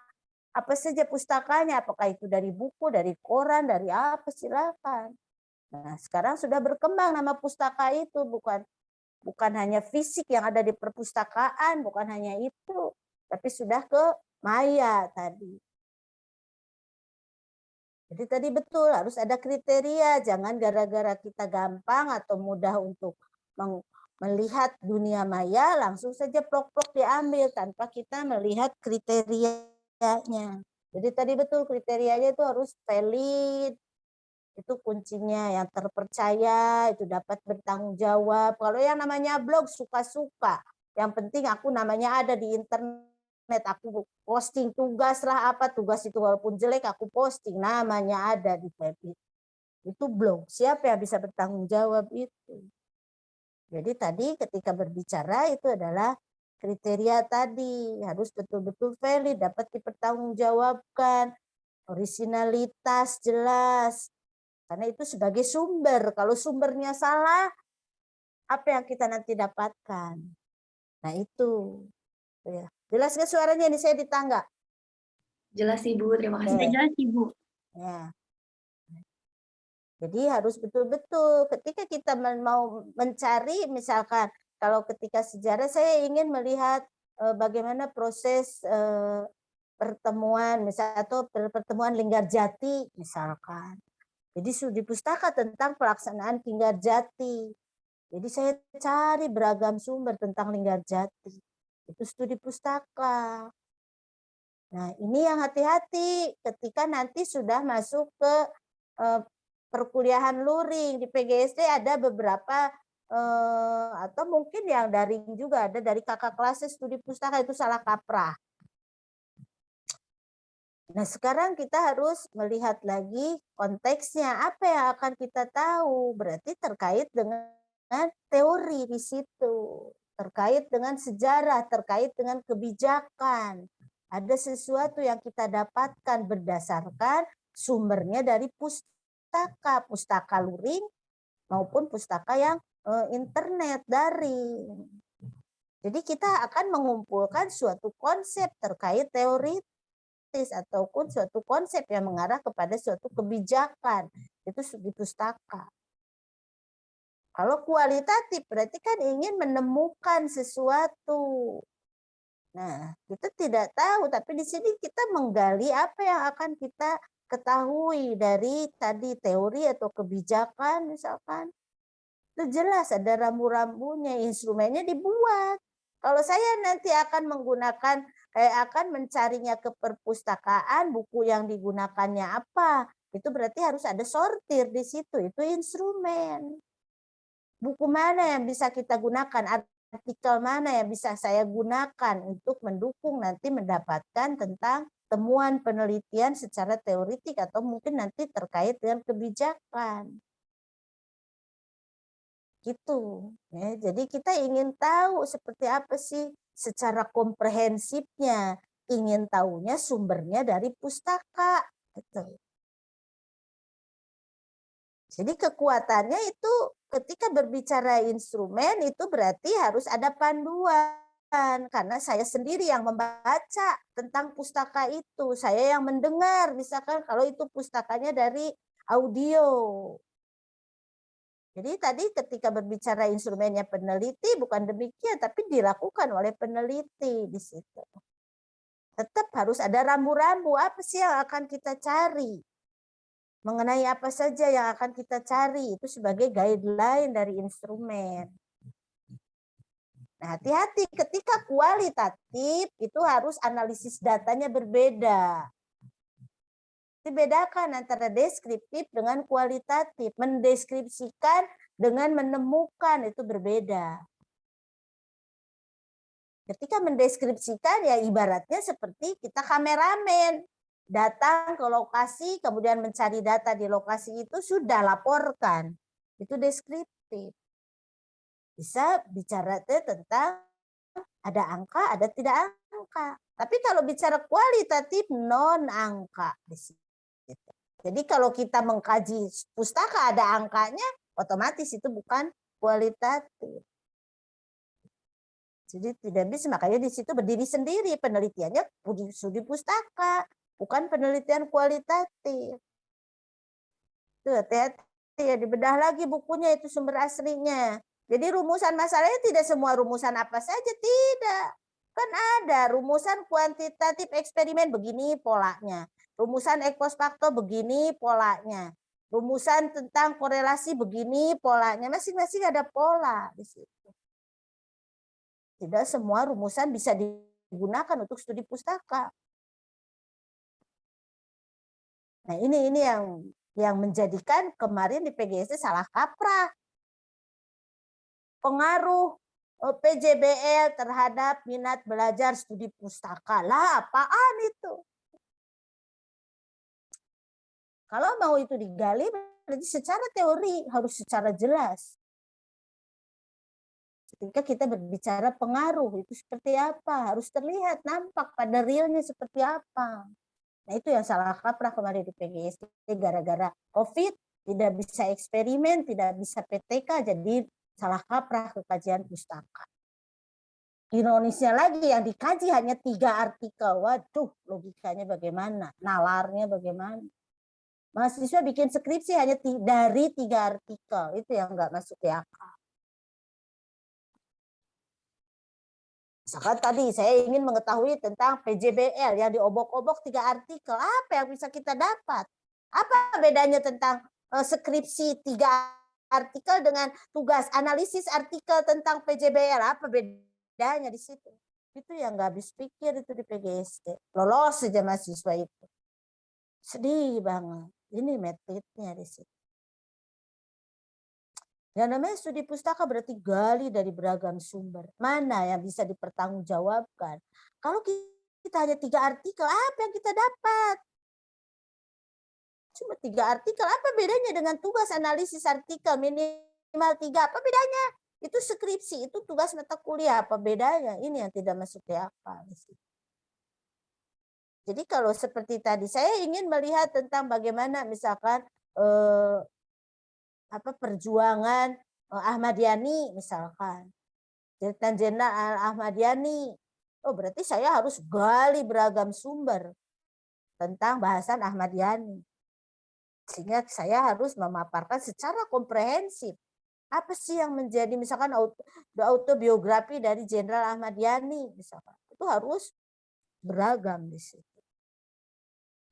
Apa saja pustakanya, apakah itu dari buku, dari koran, dari apa, silakan. Nah, sekarang sudah berkembang nama pustaka itu, bukan hanya fisik yang ada di perpustakaan, bukan hanya itu, tapi sudah ke maya tadi. Jadi tadi betul harus ada kriteria, jangan gara-gara kita gampang atau mudah untuk melihat dunia maya langsung saja plok-plok diambil tanpa kita melihat kriterianya. Jadi tadi betul kriterianya itu harus valid, itu kuncinya, yang terpercaya, itu dapat bertanggung jawab. Kalau yang namanya blog suka-suka, yang penting aku namanya ada di internet, aku posting tugas lah apa, tugas itu walaupun jelek aku posting, namanya ada di web itu blog. Siapa yang bisa bertanggung jawab itu? Jadi tadi ketika berbicara itu adalah kriteria tadi, harus betul-betul valid, dapat dipertanggungjawabkan, originalitas jelas, karena itu sebagai sumber. Kalau sumbernya salah, apa yang kita nanti dapatkan? Nah itu. Ya. Jelas nggak suaranya ini, saya di tangga? Jelas Ibu, terima kasih. Jelas Ibu. Ya. Jadi harus betul-betul ketika kita mau mencari, misalkan kalau ketika sejarah saya ingin melihat bagaimana proses pertemuan, misalnya atau pertemuan Linggarjati misalkan. Jadi studi pustaka tentang pelaksanaan Linggarjati. Jadi saya cari beragam sumber tentang Linggarjati. Itu studi pustaka. Nah, ini yang hati-hati ketika nanti sudah masuk ke perkuliahan luring. Di PGSD ada beberapa atau mungkin yang daring juga ada dari kakak kelas studi pustaka, itu salah kaprah. Nah, sekarang kita harus melihat lagi konteksnya, apa yang akan kita tahu. Berarti terkait dengan teori di situ, terkait dengan sejarah, terkait dengan kebijakan. Ada sesuatu yang kita dapatkan berdasarkan sumbernya dari pustaka luring maupun pustaka yang internet daring. Jadi kita akan mengumpulkan suatu konsep terkait teori ataupun suatu konsep yang mengarah kepada suatu kebijakan, itu studi pustaka. Kalau kualitatif berarti kan ingin menemukan sesuatu. Nah, kita tidak tahu, tapi di sini kita menggali apa yang akan kita ketahui dari tadi teori atau kebijakan misalkan. Itu jelas ada rambu-rambunya, instrumennya dibuat. Kalau saya nanti akan menggunakan, akan mencarinya ke perpustakaan, buku yang digunakannya apa, itu berarti harus ada sortir di situ, itu instrumen. Buku mana yang bisa kita gunakan, artikel mana yang bisa saya gunakan untuk mendukung nanti mendapatkan tentang temuan penelitian secara teoritik atau mungkin nanti terkait dengan kebijakan. Gitu. Ya, jadi kita ingin tahu seperti apa sih secara komprehensifnya, ingin tahunya sumbernya dari pustaka. Gitu. Jadi kekuatannya itu ketika berbicara instrumen itu berarti harus ada panduan. Karena saya sendiri yang membaca tentang pustaka itu. Saya yang mendengar, misalkan kalau itu pustakanya dari audio. Jadi tadi ketika berbicara instrumennya peneliti bukan demikian, tapi dilakukan oleh peneliti di situ. Tetap harus ada rambu-rambu, apa sih yang akan kita cari? Mengenai apa saja yang akan kita cari, itu sebagai guideline dari instrumen. Nah, hati-hati ketika kualitatif itu harus analisis datanya berbeda. Dibedakan antara deskriptif dengan kualitatif. Mendeskripsikan dengan menemukan itu berbeda. Ketika mendeskripsikan ya ibaratnya seperti kita kameramen. Datang ke lokasi, kemudian mencari data di lokasi itu, sudah laporkan. Itu deskriptif. Bisa bicara tentang ada angka, ada tidak angka. Tapi kalau bicara kualitatif, non angka di situ. Jadi kalau kita mengkaji pustaka ada angkanya, otomatis itu bukan kualitatif. Jadi tidak bisa, makanya di situ berdiri sendiri penelitiannya studi pustaka, bukan penelitian kualitatif. Tuh, hati-hati ya, dibedah lagi bukunya itu sumber aslinya. Jadi rumusan masalahnya tidak semua rumusan apa saja, tidak. Kan ada rumusan kuantitatif eksperimen begini polanya. Rumusan ex post facto begini polanya. Rumusan tentang korelasi begini polanya. Masing-masing ada pola di situ. Tidak semua rumusan bisa digunakan untuk studi pustaka. Nah, ini yang menjadikan kemarin di PGSD salah kaprah. Pengaruh PJBL terhadap minat belajar studi pustaka. Lah, apaan itu? Kalau mau itu digali, berarti secara teori harus secara jelas. Ketika kita berbicara pengaruh, itu seperti apa? Harus terlihat, nampak pada realnya seperti apa. Nah, itu yang salah kaprah kemarin di PGSD. Gara-gara COVID, tidak bisa eksperimen, tidak bisa PTK, jadi salah kaprah kekajian pustaka. Ironisnya lagi, yang dikaji hanya 3 artikel. Waduh, logikanya bagaimana? Nalarnya bagaimana? Mahasiswa bikin skripsi hanya dari 3 artikel. Itu yang nggak masuk di akal. Misalkan tadi saya ingin mengetahui tentang PJBL yang diobok-obok 3 artikel. Apa yang bisa kita dapat? Apa bedanya tentang skripsi 3 artikel dengan tugas analisis artikel tentang PJBL? Apa bedanya di situ? Itu yang nggak habis pikir itu di PGSD. Lolos saja mahasiswa itu. Sedih banget. Ini metodenya di situ. Yang namanya studi pustaka berarti gali dari beragam sumber. Mana yang bisa dipertanggungjawabkan? Kalau kita hanya 3 artikel, apa yang kita dapat? Cuma 3 artikel, apa bedanya dengan tugas analisis artikel minimal 3? Apa bedanya? Itu skripsi, itu tugas mata kuliah, apa bedanya? Ini yang tidak masuk di akal. Jadi kalau seperti tadi, saya ingin melihat tentang bagaimana misalkan perjuangan Ahmad Yani misalkan. Letnan Jenderal Ahmad Yani. Oh, berarti saya harus gali beragam sumber tentang bahasan Ahmad Yani. Sehingga saya harus memaparkan secara komprehensif. Apa sih yang menjadi misalkan autobiografi dari Jenderal Ahmad Yani misalkan. Itu harus beragam di situ.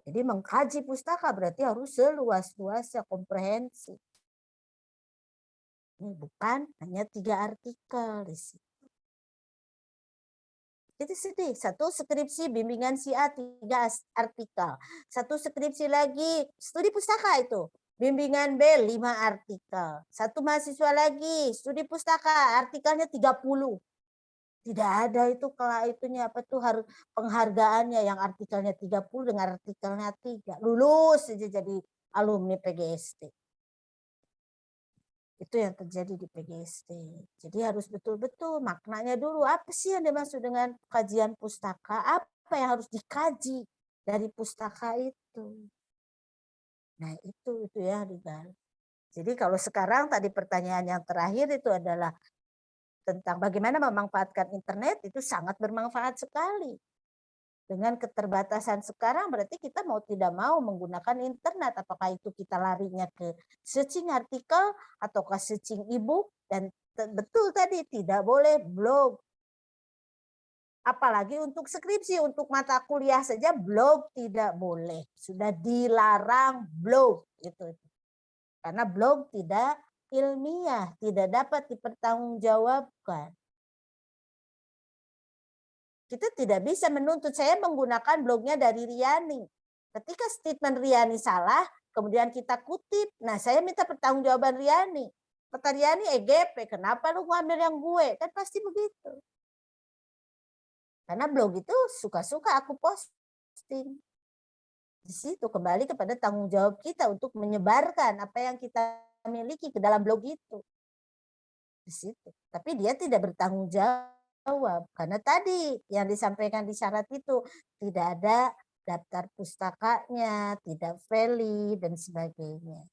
Jadi mengkaji pustaka berarti harus seluas-luasnya komprehensif. Ini bukan hanya 3 artikel di situ. Jadi sedih. 1 skripsi bimbingan si A 3 artikel. 1 skripsi lagi studi pustaka itu. Bimbingan B 5 artikel. 1 mahasiswa lagi studi pustaka artikelnya 30. Tidak ada itu kalau itunya apa tuh harus penghargaannya yang artikelnya 30 dengan artikelnya 3. Lulus saja jadi alumni PGSD. Itu yang terjadi di PGSD. Jadi harus betul-betul maknanya dulu. Apa sih yang dimaksud dengan kajian pustaka? Apa yang harus dikaji dari pustaka itu? Nah itu ya digali. Jadi kalau sekarang tadi pertanyaan yang terakhir itu adalah tentang bagaimana memanfaatkan internet, itu sangat bermanfaat sekali. Dengan keterbatasan sekarang berarti kita mau tidak mau menggunakan internet. Apakah itu kita larinya ke searching artikel ataukah searching e-book, dan betul tadi tidak boleh blog. Apalagi untuk skripsi, untuk mata kuliah saja blog tidak boleh. Sudah dilarang blog gitu. Karena blog tidak ilmiah, tidak dapat dipertanggungjawabkan. Kita tidak bisa menuntut, saya menggunakan blognya dari Riani. Ketika statement Riani salah, kemudian kita kutip, nah saya minta pertanggungjawaban Riani. Kata Riani EGP, kenapa lu ngambil yang gue? Kan pasti begitu. Karena blog itu suka-suka aku posting. Di situ kembali kepada tanggung jawab kita untuk menyebarkan apa yang kita miliki ke dalam blog itu. Di situ. Tapi dia tidak bertanggung jawab karena tadi yang disampaikan di syarat itu tidak ada daftar pustakanya, tidak valid dan sebagainya.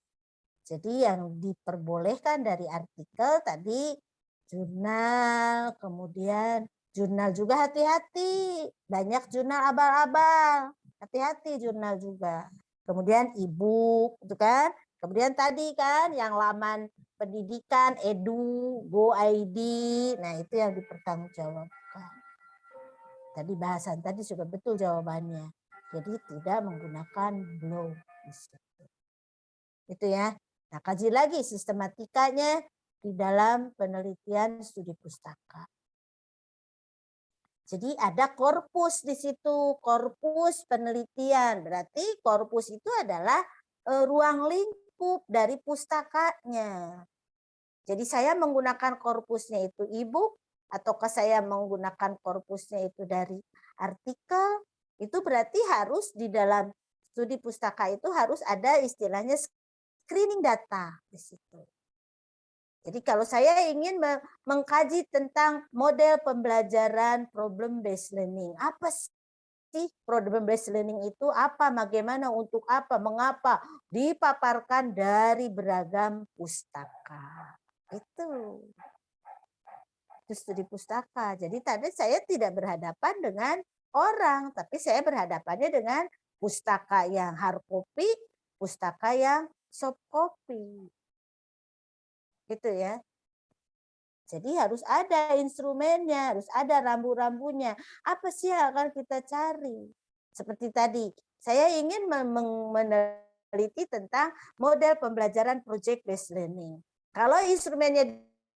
Jadi yang diperbolehkan dari artikel tadi jurnal, kemudian jurnal juga hati-hati, banyak jurnal abal-abal, hati-hati jurnal juga. Kemudian e-book, itu kan. Kemudian tadi kan yang laman pendidikan, Edu, GoID, nah itu yang dipertanggungjawabkan. Tadi bahasan tadi sudah betul jawabannya. Jadi tidak menggunakan blog. Itu ya. Nah, kaji lagi sistematikanya di dalam penelitian studi pustaka. Jadi ada korpus di situ, korpus penelitian. Berarti korpus itu adalah ruang lingkup dari pustakanya. Jadi saya menggunakan korpusnya itu e-book, ataukah saya menggunakan korpusnya itu dari artikel, itu berarti harus di dalam studi pustaka itu harus ada istilahnya screening data di situ. Jadi kalau saya ingin mengkaji tentang model pembelajaran problem based learning, apa sih problem based learning itu? Apa, bagaimana, untuk apa, mengapa? Dipaparkan dari beragam pustaka. Itu studi pustaka. Jadi tadi saya tidak berhadapan dengan orang, tapi saya berhadapannya dengan pustaka yang hard copy, pustaka yang soft copy. Gitu ya. Jadi harus ada instrumennya, harus ada rambu-rambunya. Apa sih yang akan kita cari? Seperti tadi, saya ingin meneliti tentang model pembelajaran project based learning. Kalau instrumennya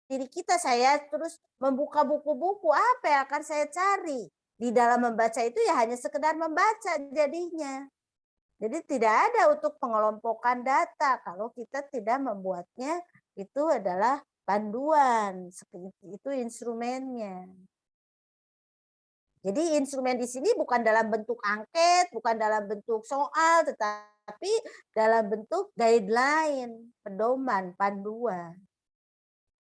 diri kita, saya terus membuka buku-buku, apa yang akan saya cari? Di dalam membaca itu ya hanya sekedar membaca jadinya. Jadi tidak ada untuk pengelompokan data kalau kita tidak membuatnya itu adalah panduan, itu instrumennya. Jadi instrumen di sini bukan dalam bentuk angket, bukan dalam bentuk soal, tetapi dalam bentuk guideline, pedoman, panduan.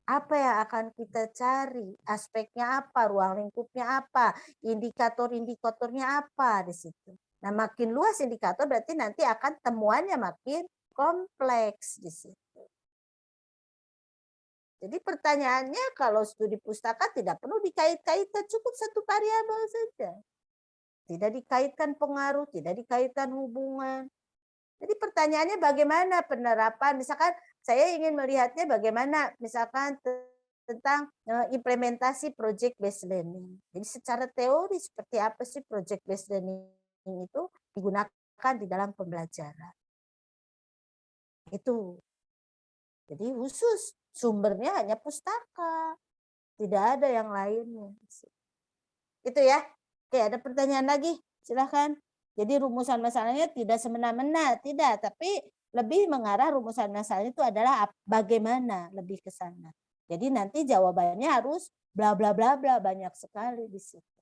Apa yang akan kita cari? Aspeknya apa? Ruang lingkupnya apa? Indikator-indikatornya apa di situ? Nah, makin luas indikator berarti nanti akan temuannya makin kompleks di situ. Jadi pertanyaannya kalau studi pustaka tidak perlu dikait-kaitkan, cukup satu variabel saja. Tidak dikaitkan pengaruh, tidak dikaitkan hubungan. Jadi pertanyaannya bagaimana penerapan, misalkan saya ingin melihatnya bagaimana misalkan tentang implementasi project based learning. Jadi secara teori seperti apa sih project based learning itu digunakan di dalam pembelajaran. Itu. Jadi khusus sumbernya hanya pustaka. Tidak ada yang lainnya. Itu ya. Oke, ada pertanyaan lagi? Silahkan. Jadi rumusan masalahnya tidak semena-mena, tidak. Tapi lebih mengarah rumusan masalahnya itu adalah bagaimana, lebih ke sana. Jadi nanti jawabannya harus bla bla bla bla, banyak sekali di situ.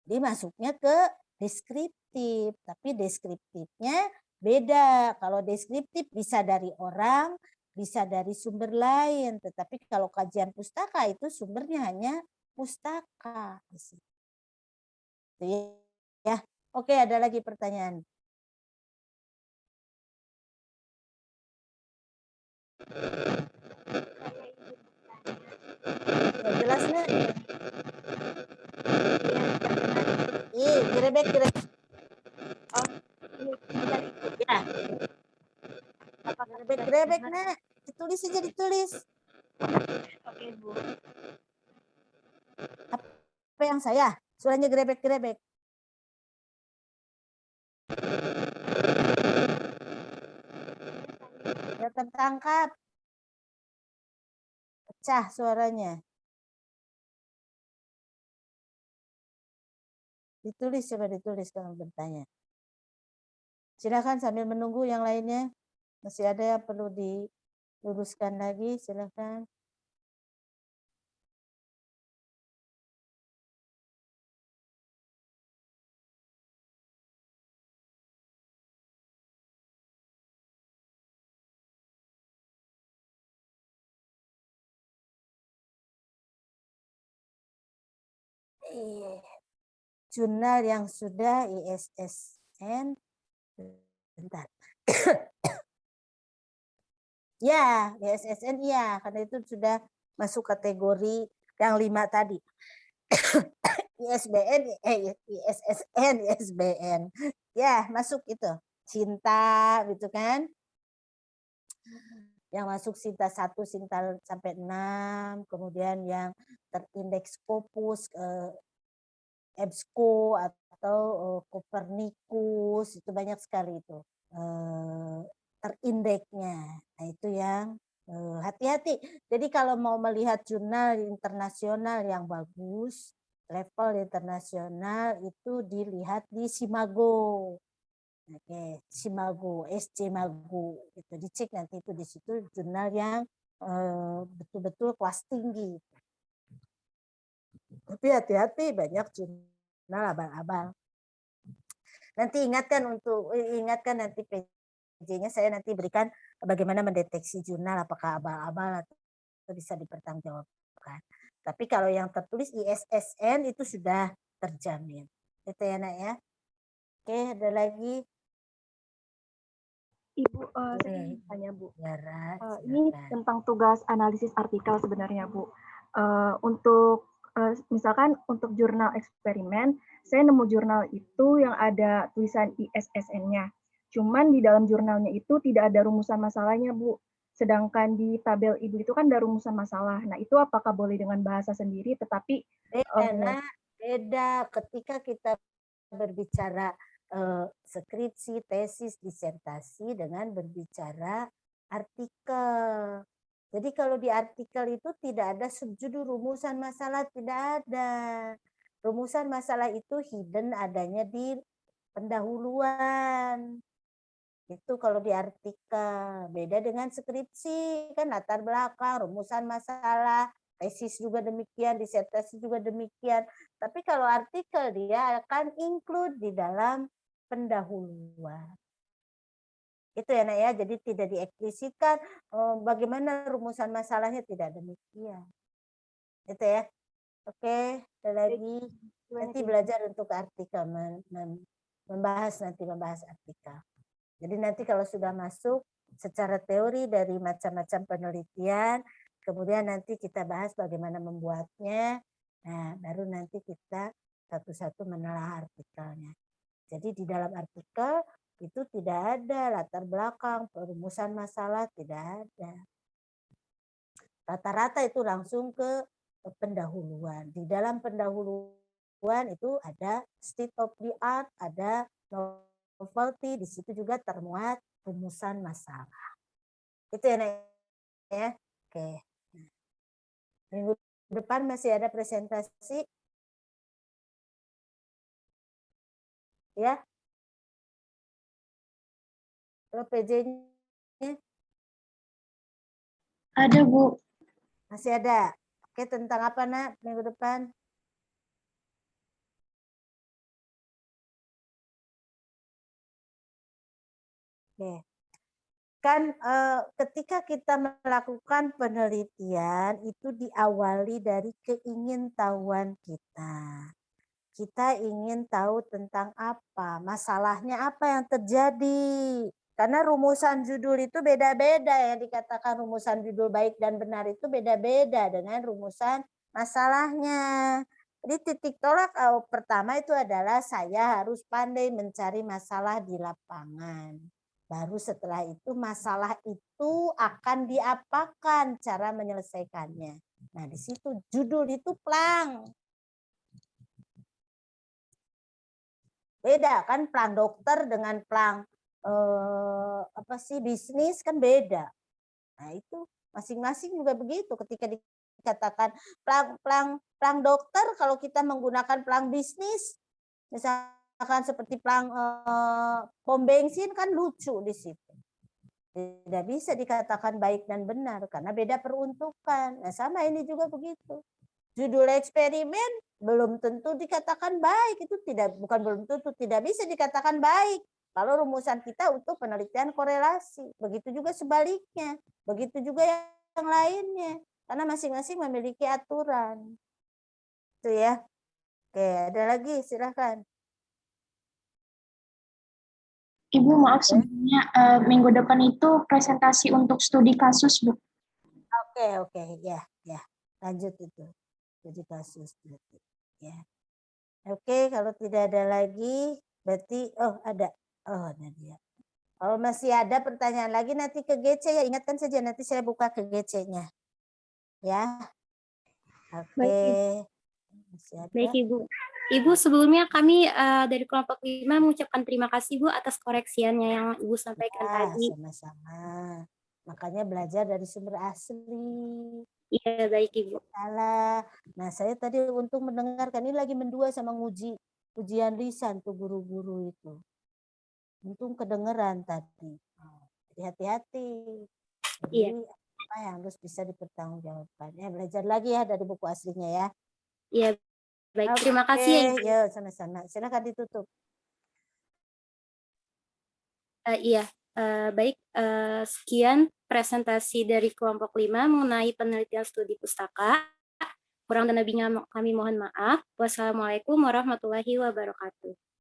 Jadi masuknya ke deskriptif, tapi deskriptifnya beda. Kalau deskriptif bisa dari orang, bisa dari sumber lain. Tetapi kalau kajian pustaka itu sumbernya hanya pustaka. Ya, oke, ada lagi pertanyaan. Ya, jelas nggak? Gerebek. Oh, ya. Apa gerebek, Nak? Ditulis aja, ditulis. Oke, Bu. Apa yang saya? Suaranya gerebek. Ya, tertangkap. Pecah suaranya. Ditulis, coba ditulis kalau bertanya. Silakan sambil menunggu yang lainnya. Masih ada yang perlu diluruskan lagi, silakan. jurnal yang sudah ISSN. Bentar. Ya, ISSN ya, karena itu sudah masuk kategori yang 5 tadi. ISBN, ISSN, ISBN. Ya, masuk itu. Cinta gitu kan. Yang masuk Sinta 1, Sinta sampai 6, kemudian yang terindeks Scopus, EBSCO atau Copernicus, itu banyak sekali itu terindeksnya. Nah, itu yang hati-hati. Jadi kalau mau melihat jurnal internasional yang bagus, level internasional, itu dilihat di Simago. Oke, Simago, SCMago, itu dicek nanti itu di situ jurnal yang betul-betul kelas tinggi. Tapi hati-hati, banyak jurnal abal-abal. Nanti ingatkan nanti PJ-nya saya nanti berikan bagaimana mendeteksi jurnal apakah abal-abal atau bisa dipertanggungjawabkan. Tapi kalau yang tertulis ISSN itu sudah terjamin. Itu ya Nak ya. Oke, ada lagi. Ibu, saya tanya Bu. Yara, ini tentang tugas analisis artikel sebenarnya Bu. Untuk misalkan untuk jurnal eksperimen, saya nemu jurnal itu yang ada tulisan ISSN-nya. Cuman di dalam jurnalnya itu tidak ada rumusan masalahnya Bu. Sedangkan di tabel Ibu itu kan ada rumusan masalah. Nah, itu apakah boleh dengan bahasa sendiri tetapi beda ketika kita berbicara skripsi, tesis, disertasi dengan berbicara artikel. Jadi kalau di artikel itu tidak ada subjudul rumusan masalah, tidak ada. Rumusan masalah itu hidden adanya di pendahuluan. Itu kalau di artikel. Beda dengan skripsi, kan latar belakang, rumusan masalah, tesis juga demikian, disertasi juga demikian. Tapi kalau artikel dia akan include di dalam pendahuluan. Itu ya Nak ya, jadi tidak dieksplisitkan bagaimana rumusan masalahnya, tidak demikian. Itu ya. Oke, ada lagi. Nanti belajar untuk artikel, membahas artikel. Jadi nanti kalau sudah masuk secara teori dari macam-macam penelitian, kemudian nanti kita bahas bagaimana membuatnya. Nah, baru nanti kita satu-satu menelaah artikelnya. Jadi di dalam artikel itu tidak ada latar belakang, perumusan masalah, tidak ada. Rata-rata itu langsung ke pendahuluan. Di dalam pendahuluan itu ada state of the art, ada novelty, di situ juga termuat rumusan masalah. Itu ya. Oke. Minggu depan masih ada presentasi. Ya. Kalau PJ-nya? Ada, Bu. Masih ada. Oke, tentang apa, Nak, minggu depan? Oke. Kan ketika kita melakukan penelitian, itu diawali dari keingintahuan kita. Kita ingin tahu tentang apa, masalahnya apa yang terjadi. Karena rumusan judul itu beda-beda, yang dikatakan rumusan judul baik dan benar itu beda-beda dengan rumusan masalahnya. Jadi titik tolak pertama itu adalah saya harus pandai mencari masalah di lapangan. Baru setelah itu masalah itu akan diapakan cara menyelesaikannya. Nah, di situ judul itu plang. Beda kan plang dokter dengan plang bisnis kan beda. Nah, itu masing-masing juga begitu ketika dikatakan plang dokter, kalau kita menggunakan plang bisnis misalkan seperti plang pom bensin kan lucu di situ. Tidak bisa dikatakan baik dan benar karena beda peruntukan. Nah, sama ini juga begitu. Judul eksperimen belum tentu dikatakan baik, itu bukan tidak bisa dikatakan baik kalau rumusan kita untuk penelitian korelasi. Begitu juga sebaliknya, begitu juga yang lainnya, karena masing-masing memiliki aturan. Itu ya. Oke, ada lagi, silakan. Ibu maaf Oke. sebelumnya minggu depan itu presentasi untuk studi kasus, Bu. Oke, ya, lanjut itu. Jadi kasus berarti, ya. Oke, kalau tidak ada lagi, berarti ada dia. Kalau masih ada pertanyaan lagi nanti ke GC ya, ingatkan saja nanti saya buka ke GC-nya. Ya. Oke. Masih ada. Baik Ibu. Ibu, sebelumnya kami dari kelompok 5 mengucapkan terima kasih Bu atas koreksiannya yang Ibu sampaikan tadi. Sama-sama. Makanya belajar dari sumber asli. Iya, baik Ibu. Salah. Nah, saya tadi untuk mendengarkan ini lagi mendua sama ujian lisan tuh guru-guru itu. Untung kedengeran tadi. Jadi hati-hati. Jadi apa yang harus bisa dipertanggungjawabkan. Ya, belajar lagi ya dari buku aslinya ya. Iya, baik. Terima kasih ya Ibu. Ya, sama-sama. Silakan ditutup. Iya, baik. Sekian presentasi dari kelompok 5 mengenai penelitian studi pustaka. Kurang dan lebihnya kami mohon maaf. Wassalamualaikum warahmatullahi wabarakatuh.